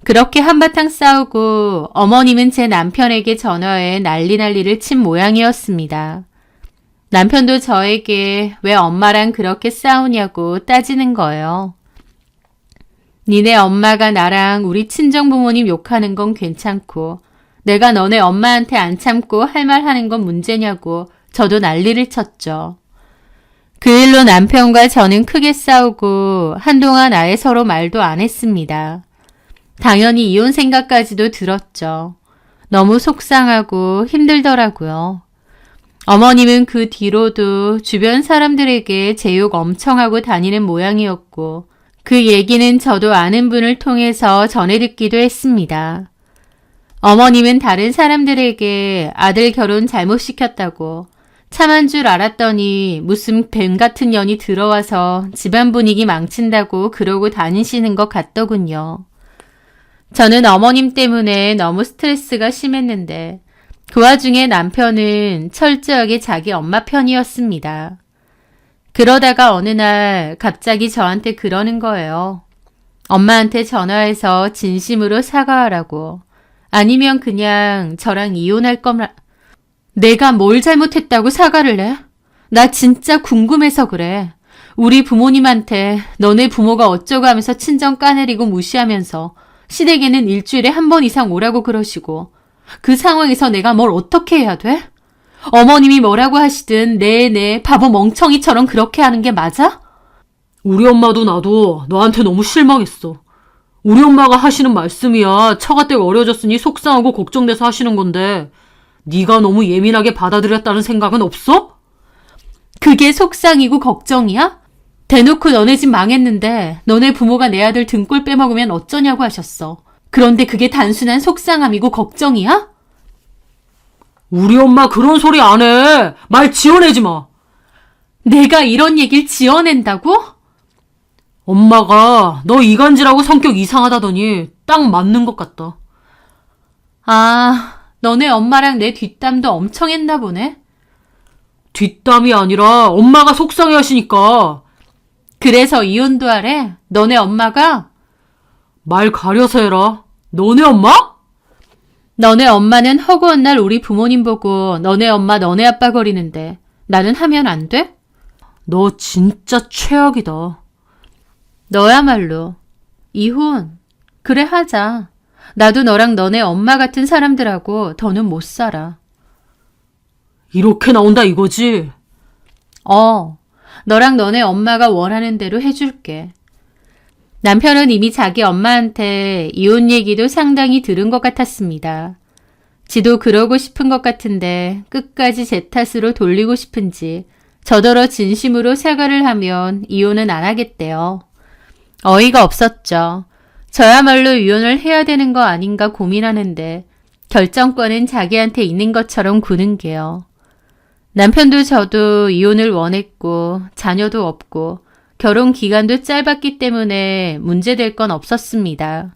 그렇게 한바탕 싸우고 어머님은 제 남편에게 전화해 난리를 친 모양이었습니다. 남편도 저에게 왜 엄마랑 그렇게 싸우냐고 따지는 거예요. 니네 엄마가 나랑 우리 친정 부모님 욕하는 건 괜찮고 내가 너네 엄마한테 안 참고 할 말 하는 건 문제냐고 저도 난리를 쳤죠. 그 일로 남편과 저는 크게 싸우고 한동안 아예 서로 말도 안 했습니다. 당연히 이혼 생각까지도 들었죠. 너무 속상하고 힘들더라고요. 어머님은 그 뒤로도 주변 사람들에게 제 욕 엄청 하고 다니는 모양이었고 그 얘기는 저도 아는 분을 통해서 전해 듣기도 했습니다. 어머님은 다른 사람들에게 아들 결혼 잘못시켰다고 참한 줄 알았더니 무슨 뱀 같은 년이 들어와서 집안 분위기 망친다고 그러고 다니시는 것 같더군요. 저는 어머님 때문에 너무 스트레스가 심했는데 그 와중에 남편은 철저하게 자기 엄마 편이었습니다. 그러다가 어느 날 갑자기 저한테 그러는 거예요. 엄마한테 전화해서 진심으로 사과하라고. 아니면 그냥 저랑 이혼할 거라. 내가 뭘 잘못했다고 사과를 해? 나 진짜 궁금해서 그래. 우리 부모님한테 너네 부모가 어쩌고 하면서 친정 까내리고 무시하면서 시댁에는 일주일에 한 번 이상 오라고 그러시고 그 상황에서 내가 뭘 어떻게 해야 돼? 어머님이 뭐라고 하시든 네 바보 멍청이처럼 그렇게 하는 게 맞아? 우리 엄마도 나도 너한테 너무 실망했어. 우리 엄마가 하시는 말씀이야 처가댁 어려졌으니 속상하고 걱정돼서 하시는 건데 네가 너무 예민하게 받아들였다는 생각은 없어? 그게 속상이고 걱정이야? 대놓고 너네 집 망했는데 너네 부모가 내 아들 등골 빼먹으면 어쩌냐고 하셨어. 그런데 그게 단순한 속상함이고 걱정이야? 우리 엄마 그런 소리 안 해. 말 지어내지 마. 내가 이런 얘기를 지어낸다고? 엄마가 너 이간질하고 성격 이상하다더니 딱 맞는 것 같다. 아, 너네 엄마랑 내 뒷담도 엄청 했나 보네. 뒷담이 아니라 엄마가 속상해 하시니까. 그래서 이혼도 하래? 너네 엄마가? 말 가려서 해라. 너네 엄마? 너네 엄마는 허구한 날 우리 부모님 보고 너네 엄마 너네 아빠 거리는데 나는 하면 안 돼? 너 진짜 최악이다. 너야말로. 이혼. 그래 하자. 나도 너랑 너네 엄마 같은 사람들하고 더는 못 살아. 이렇게 나온다 이거지? 너랑 너네 엄마가 원하는 대로 해줄게. 남편은 이미 자기 엄마한테 이혼 얘기도 상당히 들은 것 같았습니다. 지도 그러고 싶은 것 같은데 끝까지 제 탓으로 돌리고 싶은지 저더러 진심으로 사과를 하면 이혼은 안 하겠대요. 어이가 없었죠. 저야말로 이혼을 해야 되는 거 아닌가 고민하는데 결정권은 자기한테 있는 것처럼 구는 게요. 남편도 저도 이혼을 원했고 자녀도 없고 결혼 기간도 짧았기 때문에 문제될 건 없었습니다.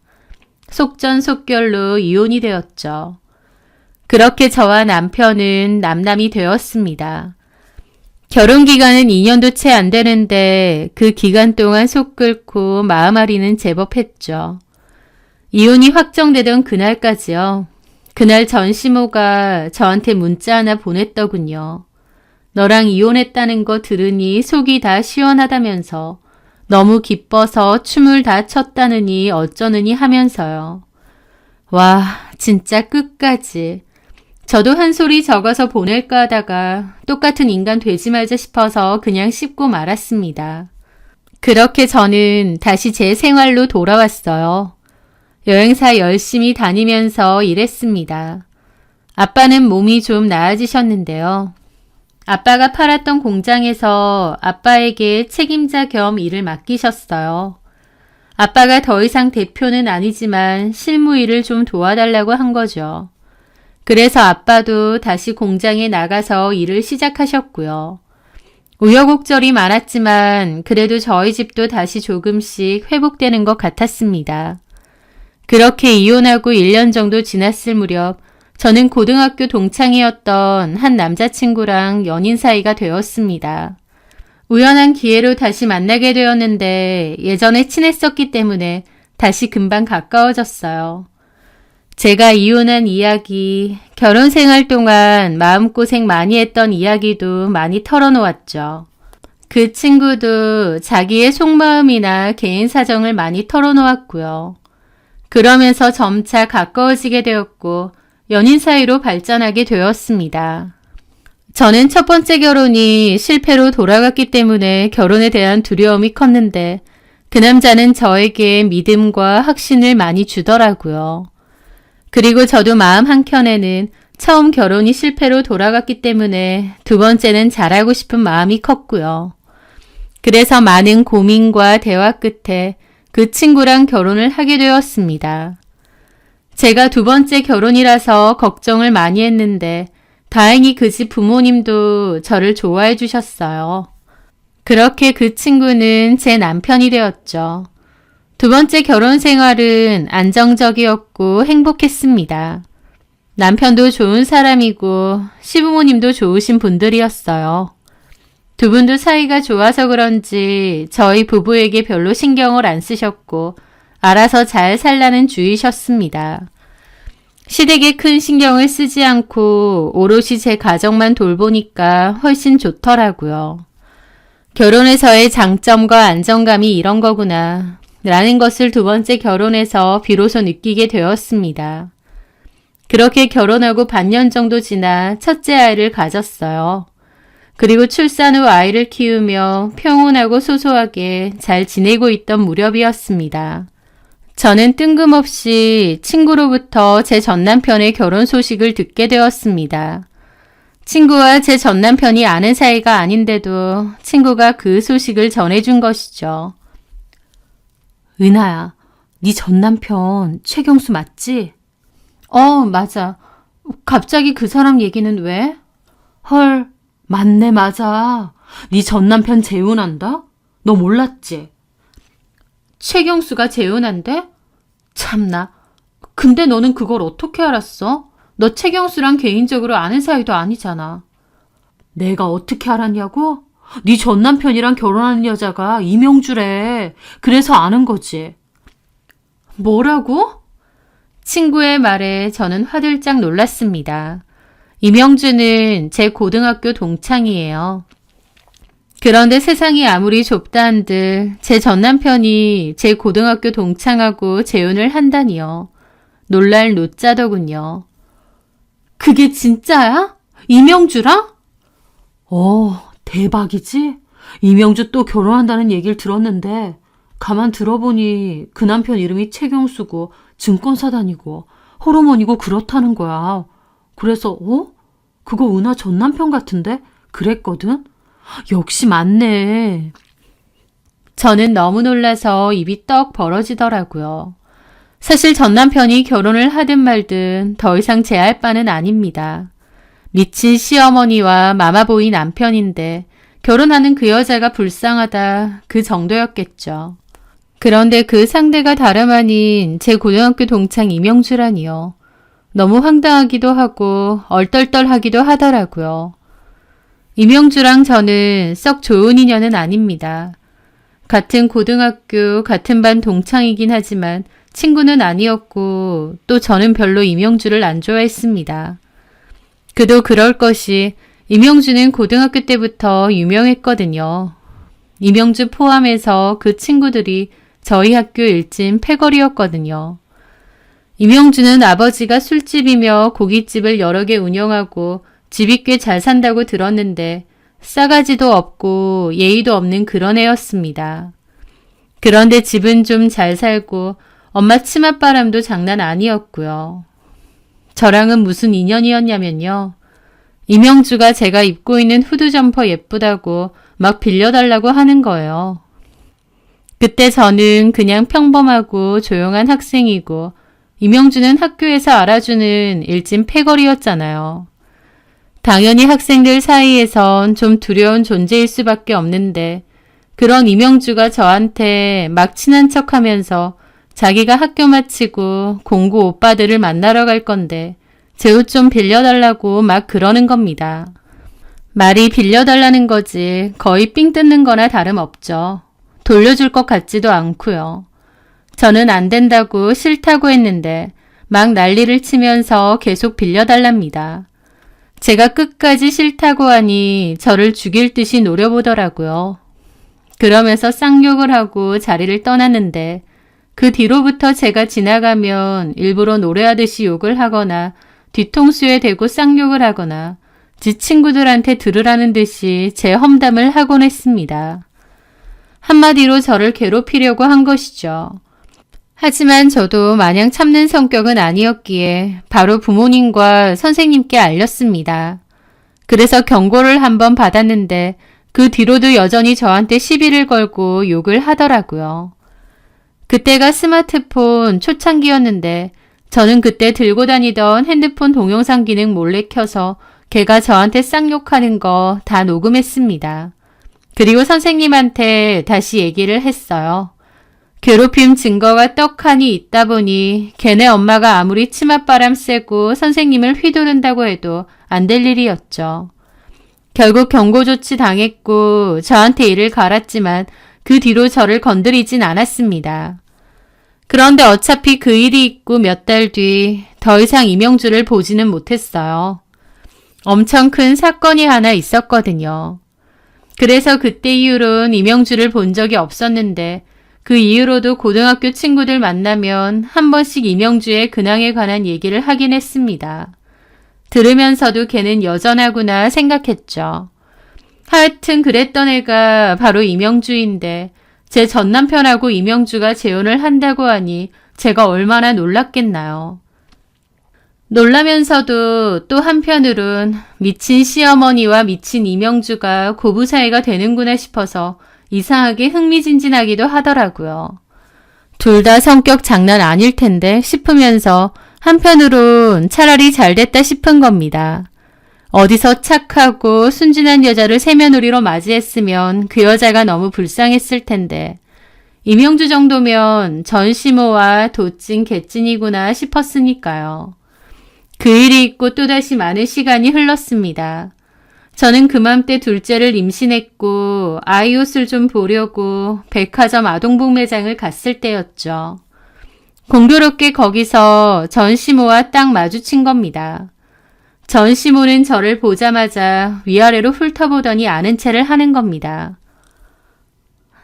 속전속결로 이혼이 되었죠. 그렇게 저와 남편은 남남이 되었습니다. 결혼 기간은 2년도 채 안 되는데 그 기간 동안 속 끓고 마음앓이는 제법 했죠. 이혼이 확정되던 그날까지요. 그날 전시모가 저한테 문자 하나 보냈더군요. 너랑 이혼했다는 거 들으니 속이 다 시원하다면서 너무 기뻐서 춤을 다 췄다느니 어쩌느니 하면서요. 와, 진짜 끝까지. 저도 한 소리 적어서 보낼까 하다가 똑같은 인간 되지 말자 싶어서 그냥 씹고 말았습니다. 그렇게 저는 다시 제 생활로 돌아왔어요. 여행사 열심히 다니면서 일했습니다. 아빠는 몸이 좀 나아지셨는데요. 아빠가 팔았던 공장에서 아빠에게 책임자 겸 일을 맡기셨어요. 아빠가 더 이상 대표는 아니지만 실무 일을 좀 도와달라고 한 거죠. 그래서 아빠도 다시 공장에 나가서 일을 시작하셨고요. 우여곡절이 많았지만 그래도 저희 집도 다시 조금씩 회복되는 것 같았습니다. 그렇게 이혼하고 1년 정도 지났을 무렵 저는 고등학교 동창이었던 한 남자친구랑 연인 사이가 되었습니다. 우연한 기회로 다시 만나게 되었는데 예전에 친했었기 때문에 다시 금방 가까워졌어요. 제가 이혼한 이야기, 결혼 생활 동안 마음고생 많이 했던 이야기도 많이 털어놓았죠. 그 친구도 자기의 속마음이나 개인 사정을 많이 털어놓았고요. 그러면서 점차 가까워지게 되었고 연인 사이로 발전하게 되었습니다. 저는 첫 번째 결혼이 실패로 돌아갔기 때문에 결혼에 대한 두려움이 컸는데 그 남자는 저에게 믿음과 확신을 많이 주더라고요. 그리고 저도 마음 한켠에는 처음 결혼이 실패로 돌아갔기 때문에 두 번째는 잘하고 싶은 마음이 컸고요. 그래서 많은 고민과 대화 끝에 그 친구랑 결혼을 하게 되었습니다. 제가 두 번째 결혼이라서 걱정을 많이 했는데 다행히 그 집 부모님도 저를 좋아해 주셨어요. 그렇게 그 친구는 제 남편이 되었죠. 두 번째 결혼 생활은 안정적이었고 행복했습니다. 남편도 좋은 사람이고 시부모님도 좋으신 분들이었어요. 두 분도 사이가 좋아서 그런지 저희 부부에게 별로 신경을 안 쓰셨고 알아서 잘 살라는 주의셨습니다. 시댁에 큰 신경을 쓰지 않고 오롯이 제 가정만 돌보니까 훨씬 좋더라고요. 결혼에서의 장점과 안정감이 이런 거구나 라는 것을 두 번째 결혼에서 비로소 느끼게 되었습니다. 그렇게 결혼하고 반년 정도 지나 첫째 아이를 가졌어요. 그리고 출산 후 아이를 키우며 평온하고 소소하게 잘 지내고 있던 무렵이었습니다. 저는 뜬금없이 친구로부터 제 전남편의 결혼 소식을 듣게 되었습니다. 친구와 제 전남편이 아는 사이가 아닌데도 친구가 그 소식을 전해준 것이죠. 은하야, 네 전남편 최경수 맞지? 맞아. 갑자기 그 사람 얘기는 왜? 헐, 맞네 맞아. 네 전남편 재혼한다? 너 몰랐지? 최경수가 재혼한대? 참나. 근데 너는 그걸 어떻게 알았어? 너 최경수랑 개인적으로 아는 사이도 아니잖아. 내가 어떻게 알았냐고? 네 전남편이랑 결혼하는 여자가 이명주래. 그래서 아는 거지. 뭐라고? 친구의 말에 저는 화들짝 놀랐습니다. 이명주는 제 고등학교 동창이에요. 그런데 세상이 아무리 좁다 한들 제 전남편이 제 고등학교 동창하고 재혼을 한다니요. 놀랄 노자더군요. 그게 진짜야? 이명주랑? 대박이지? 이명주 또 결혼한다는 얘기를 들었는데 가만 들어보니 그 남편 이름이 최경수고 증권사 다니고 호르몬이고 그렇다는 거야. 그래서 그거 은하 전 남편 같은데? 그랬거든? 역시 맞네. 저는 너무 놀라서 입이 떡 벌어지더라고요. 사실 전 남편이 결혼을 하든 말든 더 이상 제할 바는 아닙니다. 미친 시어머니와 마마보이 남편인데 결혼하는 그 여자가 불쌍하다 그 정도였겠죠. 그런데 그 상대가 다름 아닌 제 고등학교 동창 이명주라니요. 너무 황당하기도 하고 얼떨떨하기도 하더라고요. 이명주랑 저는 썩 좋은 인연은 아닙니다. 같은 고등학교, 같은 반 동창이긴 하지만 친구는 아니었고 또 저는 별로 이명주를 안 좋아했습니다. 그도 그럴 것이 이명주는 고등학교 때부터 유명했거든요. 이명주 포함해서 그 친구들이 저희 학교 일진 패거리였거든요. 이명주는 아버지가 술집이며 고깃집을 여러 개 운영하고 집이 꽤 잘 산다고 들었는데 싸가지도 없고 예의도 없는 그런 애였습니다. 그런데 집은 좀 잘 살고 엄마 치맛바람도 장난 아니었고요. 저랑은 무슨 인연이었냐면요. 이명주가 제가 입고 있는 후드 점퍼 예쁘다고 막 빌려달라고 하는 거예요. 그때 저는 그냥 평범하고 조용한 학생이고 이명주는 학교에서 알아주는 일진 패거리였잖아요. 당연히 학생들 사이에선 좀 두려운 존재일 수밖에 없는데 그런 이명주가 저한테 막 친한 척하면서 자기가 학교 마치고 공고 오빠들을 만나러 갈 건데 제 옷 좀 빌려달라고 막 그러는 겁니다. 말이 빌려달라는 거지 거의 삥 뜯는 거나 다름없죠. 돌려줄 것 같지도 않고요. 저는 안 된다고 싫다고 했는데 막 난리를 치면서 계속 빌려달랍니다. 제가 끝까지 싫다고 하니 저를 죽일 듯이 노려보더라고요. 그러면서 쌍욕을 하고 자리를 떠났는데 그 뒤로부터 제가 지나가면 일부러 노래하듯이 욕을 하거나 뒤통수에 대고 쌍욕을 하거나 지 친구들한테 들으라는 듯이 제 험담을 하곤 했습니다. 한마디로 저를 괴롭히려고 한 것이죠. 하지만 저도 마냥 참는 성격은 아니었기에 바로 부모님과 선생님께 알렸습니다. 그래서 경고를 한번 받았는데 그 뒤로도 여전히 저한테 시비를 걸고 욕을 하더라고요. 그때가 스마트폰 초창기였는데 저는 그때 들고 다니던 핸드폰 동영상 기능 몰래 켜서 걔가 저한테 쌍욕하는 거 다 녹음했습니다. 그리고 선생님한테 다시 얘기를 했어요. 괴롭힘 증거가 떡하니 있다 보니 걔네 엄마가 아무리 치맛바람 쐬고 선생님을 휘두른다고 해도 안 될 일이었죠. 결국 경고 조치 당했고 저한테 이를 갈았지만 그 뒤로 저를 건드리진 않았습니다. 그런데 어차피 그 일이 있고 몇 달 뒤 더 이상 이명주를 보지는 못했어요. 엄청 큰 사건이 하나 있었거든요. 그래서 그때 이후로는 이명주를 본 적이 없었는데 그 이후로도 고등학교 친구들 만나면 한 번씩 이명주의 근황에 관한 얘기를 하긴 했습니다. 들으면서도 걔는 여전하구나 생각했죠. 하여튼 그랬던 애가 바로 이명주인데 제 전남편하고 이명주가 재혼을 한다고 하니 제가 얼마나 놀랐겠나요. 놀라면서도 또 한편으론 미친 시어머니와 미친 이명주가 고부 사이가 되는구나 싶어서 이상하게 흥미진진하기도 하더라고요. 둘 다 성격 장난 아닐 텐데 싶으면서 한편으론 차라리 잘 됐다 싶은 겁니다. 어디서 착하고 순진한 여자를 세며느리로 맞이했으면 그 여자가 너무 불쌍했을 텐데 이명주 정도면 전시모와 도찐 개찐이구나 싶었으니까요. 그 일이 있고 또다시 많은 시간이 흘렀습니다. 저는 그맘때 둘째를 임신했고 아이 옷을 좀 보려고 백화점 아동복 매장을 갔을 때였죠. 공교롭게 거기서 전시모와 딱 마주친 겁니다. 전시모는 저를 보자마자 위아래로 훑어보더니 아는 체를 하는 겁니다.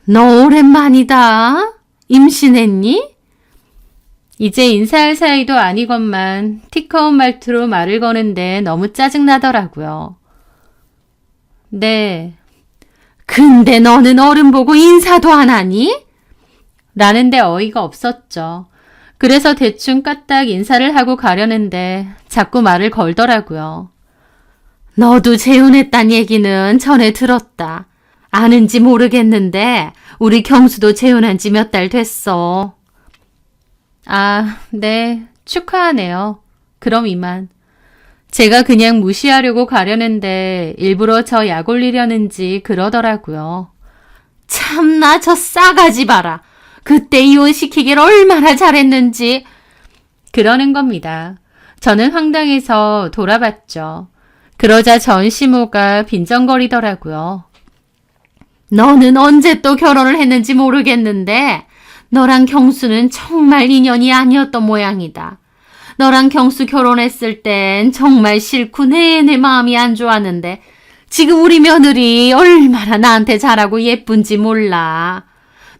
너 오랜만이다. 임신했니? 이제 인사할 사이도 아니건만 티커운 말투로 말을 거는데 너무 짜증나더라고요. 네. 근데 너는 어른 보고 인사도 안 하니? 라는데 어이가 없었죠. 그래서 대충 까딱 인사를 하고 가려는데 자꾸 말을 걸더라고요. 너도 재혼했단 얘기는 전에 들었다. 아는지 모르겠는데 우리 경수도 재혼한 지 몇 달 됐어. 아, 네. 축하하네요. 그럼 이만. 제가 그냥 무시하려고 가려는데 일부러 저 약 올리려는지 그러더라고요. 참나 저 싸가지 봐라. 그때 이혼시키길 얼마나 잘했는지. 그러는 겁니다. 저는 황당해서 돌아봤죠. 그러자 전 시모가 빈정거리더라고요. 너는 언제 또 결혼을 했는지 모르겠는데 너랑 경수는 정말 인연이 아니었던 모양이다. 너랑 경수 결혼했을 땐 정말 싫고 내내 마음이 안 좋았는데 지금 우리 며느리 얼마나 나한테 잘하고 예쁜지 몰라.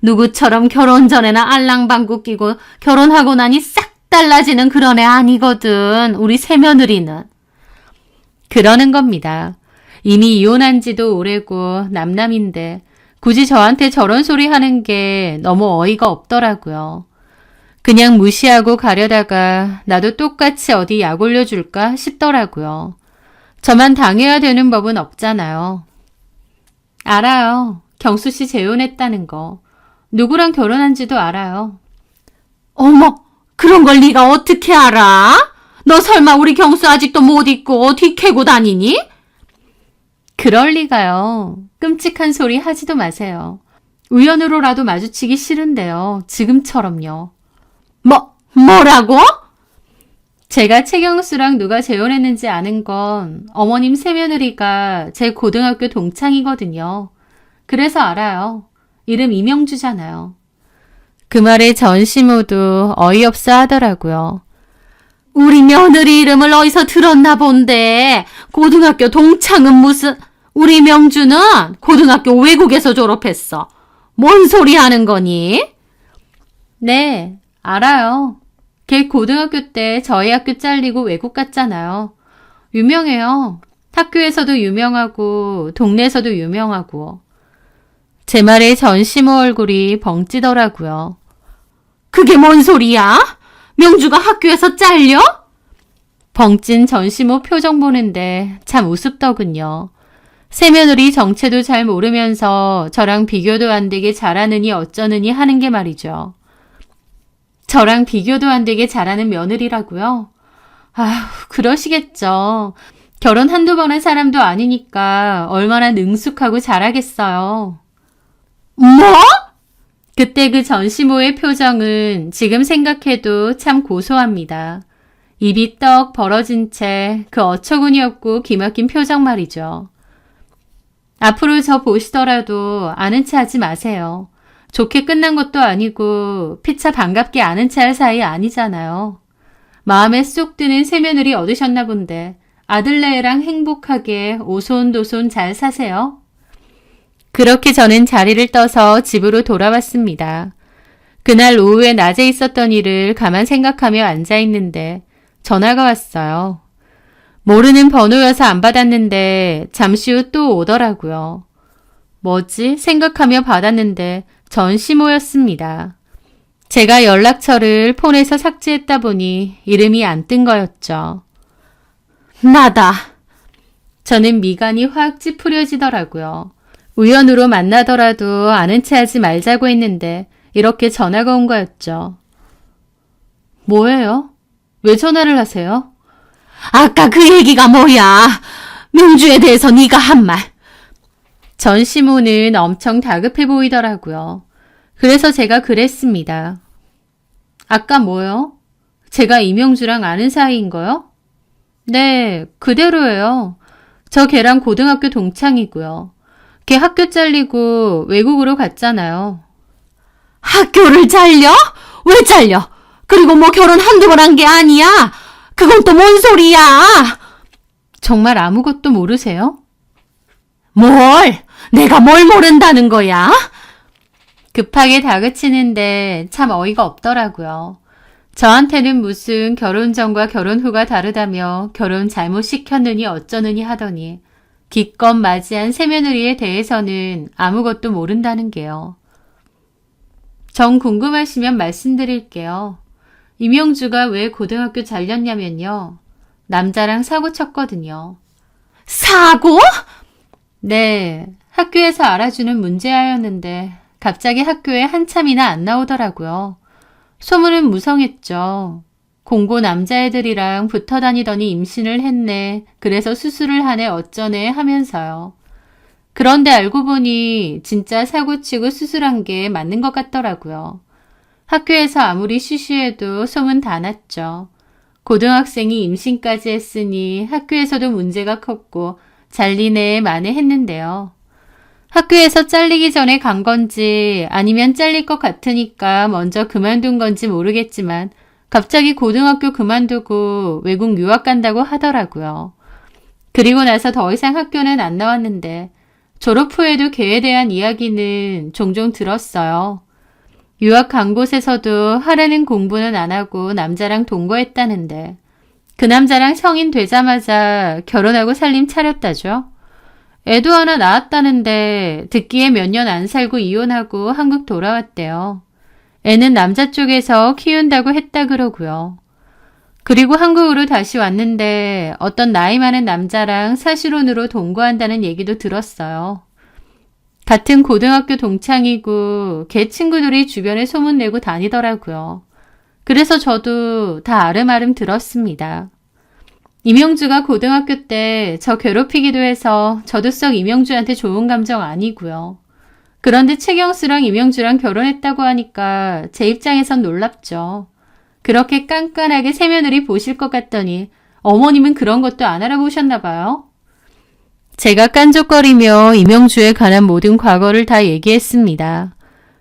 누구처럼 결혼 전에는 알랑방구 끼고 결혼하고 나니 싹 달라지는 그런 애 아니거든. 우리 새며느리는. 그러는 겁니다. 이미 이혼한 지도 오래고 남남인데 굳이 저한테 저런 소리 하는 게 너무 어이가 없더라고요. 그냥 무시하고 가려다가 나도 똑같이 어디 약 올려줄까 싶더라고요. 저만 당해야 되는 법은 없잖아요. 알아요. 경수 씨 재혼했다는 거. 누구랑 결혼한지도 알아요. 어머, 그런 걸 네가 어떻게 알아? 너 설마 우리 경수 아직도 못 잊고 뒤 캐고 다니니? 그럴 리가요. 끔찍한 소리 하지도 마세요. 우연으로라도 마주치기 싫은데요. 지금처럼요. 뭐라고? 제가 최경수랑 누가 재혼했는지 아는 건 어머님 새며느리가 제 고등학교 동창이거든요. 그래서 알아요. 이름 이명주잖아요. 그 말에 전 시모도 어이없어 하더라고요. 우리 며느리 이름을 어디서 들었나 본데 고등학교 동창은 무슨... 우리 명주는 고등학교 외국에서 졸업했어. 뭔 소리 하는 거니? 네, 알아요. 걔 고등학교 때 저희 학교 잘리고 외국 갔잖아요. 유명해요. 학교에서도 유명하고 동네에서도 유명하고. 제 말에 전 시모 얼굴이 벙찌더라고요. 그게 뭔 소리야? 명주가 학교에서 잘려? 벙찐 전 시모 표정 보는데 참 우습더군요. 새며느리 정체도 잘 모르면서 저랑 비교도 안 되게 잘하느니 어쩌느니 하는 게 말이죠. 저랑 비교도 안 되게 잘하는 며느리라고요? 아휴, 그러시겠죠. 결혼 한두 번 한 사람도 아니니까 얼마나 능숙하고 잘하겠어요. 뭐? 그때 그 전시모의 표정은 지금 생각해도 참 고소합니다. 입이 떡 벌어진 채 그 어처구니 없고 기막힌 표정 말이죠. 앞으로 저 보시더라도 아는 체 하지 마세요. 좋게 끝난 것도 아니고 피차 반갑게 아는 체 할 사이 아니잖아요. 마음에 쏙 드는 새며느리 얻으셨나 본데 아들네랑 행복하게 오손도손 잘 사세요. 그렇게 저는 자리를 떠서 집으로 돌아왔습니다. 그날 오후에 낮에 있었던 일을 가만 생각하며 앉아있는데 전화가 왔어요. 모르는 번호여서 안 받았는데 잠시 후 또 오더라고요. 뭐지? 생각하며 받았는데 전 시모였습니다. 제가 연락처를 폰에서 삭제했다 보니 이름이 안 뜬 거였죠. 나다. 저는 미간이 확 찌푸려지더라고요. 우연으로 만나더라도 아는 체 하지 말자고 했는데 이렇게 전화가 온 거였죠. 뭐예요? 왜 전화를 하세요? 아까 그 얘기가 뭐야? 명주에 대해서 네가 한 말. 전 시모는 엄청 다급해 보이더라고요. 그래서 제가 그랬습니다. 아까 뭐요? 제가 이명주랑 아는 사이인 거요? 네, 그대로예요. 저 걔랑 고등학교 동창이고요. 걔 학교 잘리고 외국으로 갔잖아요. 학교를 잘려? 왜 잘려? 그리고 뭐 결혼 한두 번 한 게 아니야? 그건 또 뭔 소리야? 정말 아무것도 모르세요? 뭘? 내가 뭘 모른다는 거야? 급하게 다그치는데 참 어이가 없더라고요. 저한테는 무슨 결혼 전과 결혼 후가 다르다며 결혼 잘못 시켰느니 어쩌느니 하더니 기껏 맞이한 새며느리에 대해서는 아무것도 모른다는 게요. 정 궁금하시면 말씀드릴게요. 이명주가 왜 고등학교 잘렸냐면요. 남자랑 사고 쳤거든요. 사고? 네, 학교에서 알아주는 문제아였는데 갑자기 학교에 한참이나 안 나오더라고요. 소문은 무성했죠. 공고 남자애들이랑 붙어 다니더니 임신을 했네. 그래서 수술을 하네 어쩌네 하면서요. 그런데 알고 보니 진짜 사고치고 수술한 게 맞는 것 같더라고요. 학교에서 아무리 쉬쉬해도 소문 다 났죠. 고등학생이 임신까지 했으니 학교에서도 문제가 컸고 잘리네 마네 했는데요. 학교에서 잘리기 전에 간 건지 아니면 잘릴 것 같으니까 먼저 그만둔 건지 모르겠지만 갑자기 고등학교 그만두고 외국 유학 간다고 하더라고요. 그리고 나서 더 이상 학교는 안 나왔는데 졸업 후에도 걔에 대한 이야기는 종종 들었어요. 유학 간 곳에서도 하라는 공부는 안 하고 남자랑 동거했다는데 그 남자랑 성인 되자마자 결혼하고 살림 차렸다죠. 애도 하나 낳았다는데 듣기에 몇 년 안 살고 이혼하고 한국 돌아왔대요. 애는 남자 쪽에서 키운다고 했다 그러고요. 그리고 한국으로 다시 왔는데 어떤 나이 많은 남자랑 사실혼으로 동거한다는 얘기도 들었어요. 같은 고등학교 동창이고 걔 친구들이 주변에 소문내고 다니더라고요. 그래서 저도 다 아름아름 들었습니다. 이명주가 고등학교 때 저 괴롭히기도 해서 저도 썩 이명주한테 좋은 감정 아니고요. 그런데 최경수랑 이명주랑 결혼했다고 하니까 제 입장에선 놀랍죠. 그렇게 깐깐하게 새며느리 보실 것 같더니 어머님은 그런 것도 안 알아보셨나 봐요. 제가 깐족거리며 이명주에 관한 모든 과거를 다 얘기했습니다.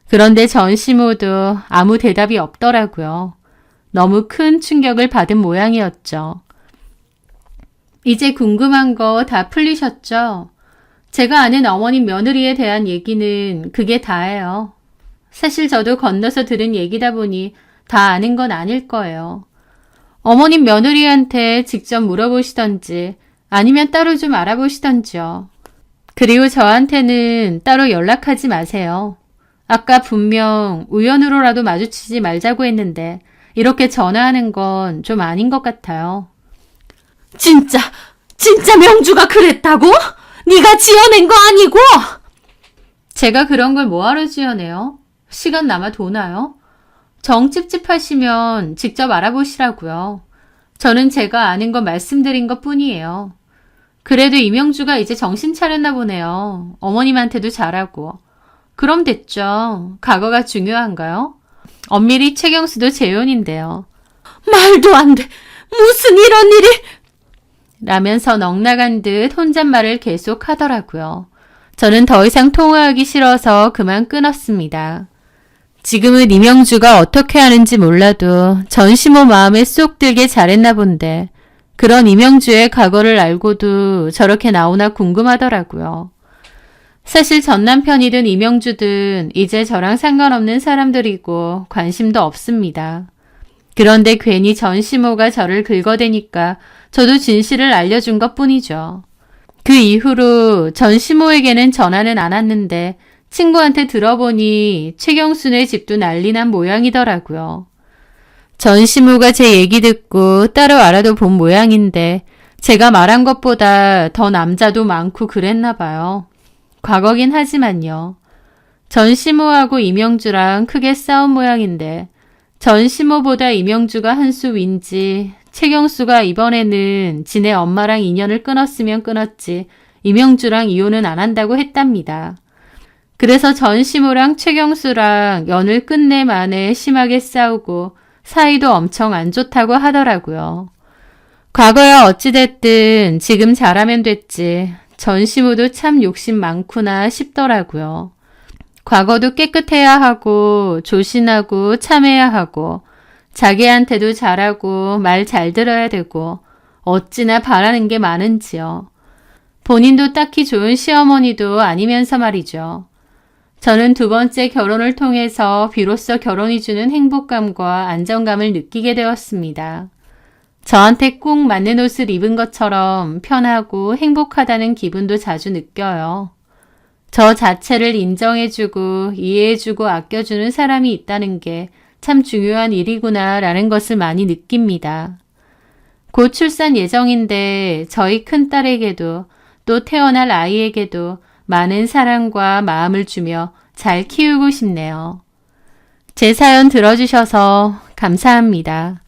그런데 전시모도 아무 대답이 없더라고요. 너무 큰 충격을 받은 모양이었죠. 이제 궁금한 거 다 풀리셨죠? 제가 아는 어머님 며느리에 대한 얘기는 그게 다예요. 사실 저도 건너서 들은 얘기다 보니 다 아는 건 아닐 거예요. 어머님 며느리한테 직접 물어보시던지 아니면 따로 좀 알아보시던지요. 그리고 저한테는 따로 연락하지 마세요. 아까 분명 우연으로라도 마주치지 말자고 했는데 이렇게 전화하는 건 좀 아닌 것 같아요. 진짜 명주가 그랬다고? 네가 지어낸 거 아니고? 제가 그런 걸 뭐하러 지어내요? 시간 남아 도나요? 정 찝찝하시면 직접 알아보시라고요. 저는 제가 아는 거 말씀드린 것 뿐이에요. 그래도 이명주가 이제 정신 차렸나 보네요. 어머님한테도 잘하고. 그럼 됐죠. 과거가 중요한가요? 엄밀히 최경수도 재혼인데요. 말도 안 돼. 무슨 이런 일이? 라면서 넋나간 듯 혼잣말을 계속 하더라고요. 저는 더 이상 통화하기 싫어서 그만 끊었습니다. 지금은 이명주가 어떻게 하는지 몰라도 전시모 마음에 쏙 들게 잘했나 본데 그런 이명주의 과거를 알고도 저렇게 나오나 궁금하더라고요. 사실 전 남편이든 이명주든 이제 저랑 상관없는 사람들이고 관심도 없습니다. 그런데 괜히 전시모가 저를 긁어대니까 저도 진실을 알려준 것 뿐이죠. 그 이후로 전시모에게는 전화는 안 왔는데 친구한테 들어보니 최경순의 집도 난리 난 모양이더라고요. 전시모가 제 얘기 듣고 따로 알아도 본 모양인데 제가 말한 것보다 더 남자도 많고 그랬나 봐요. 과거긴 하지만요. 전시모하고 이명주랑 크게 싸운 모양인데 전시모보다 이명주가 한 수 윈지 최경수가 이번에는 지네 엄마랑 인연을 끊었으면 끊었지 이명주랑 이혼은 안 한다고 했답니다. 그래서 전시모랑 최경수랑 연을 끝내 만에 심하게 싸우고 사이도 엄청 안 좋다고 하더라고요. 과거야 어찌됐든 지금 잘하면 됐지. 전시모도 참 욕심 많구나 싶더라고요. 과거도 깨끗해야 하고 조신하고 참해야 하고 자기한테도 잘하고 말 잘 들어야 되고 어찌나 바라는 게 많은지요. 본인도 딱히 좋은 시어머니도 아니면서 말이죠. 저는 두 번째 결혼을 통해서 비로소 결혼이 주는 행복감과 안정감을 느끼게 되었습니다. 저한테 꼭 맞는 옷을 입은 것처럼 편하고 행복하다는 기분도 자주 느껴요. 저 자체를 인정해주고 이해해주고 아껴주는 사람이 있다는 게 참 중요한 일이구나 라는 것을 많이 느낍니다. 곧 출산 예정인데 저희 큰딸에게도 또 태어날 아이에게도 많은 사랑과 마음을 주며 잘 키우고 싶네요. 제 사연 들어주셔서 감사합니다.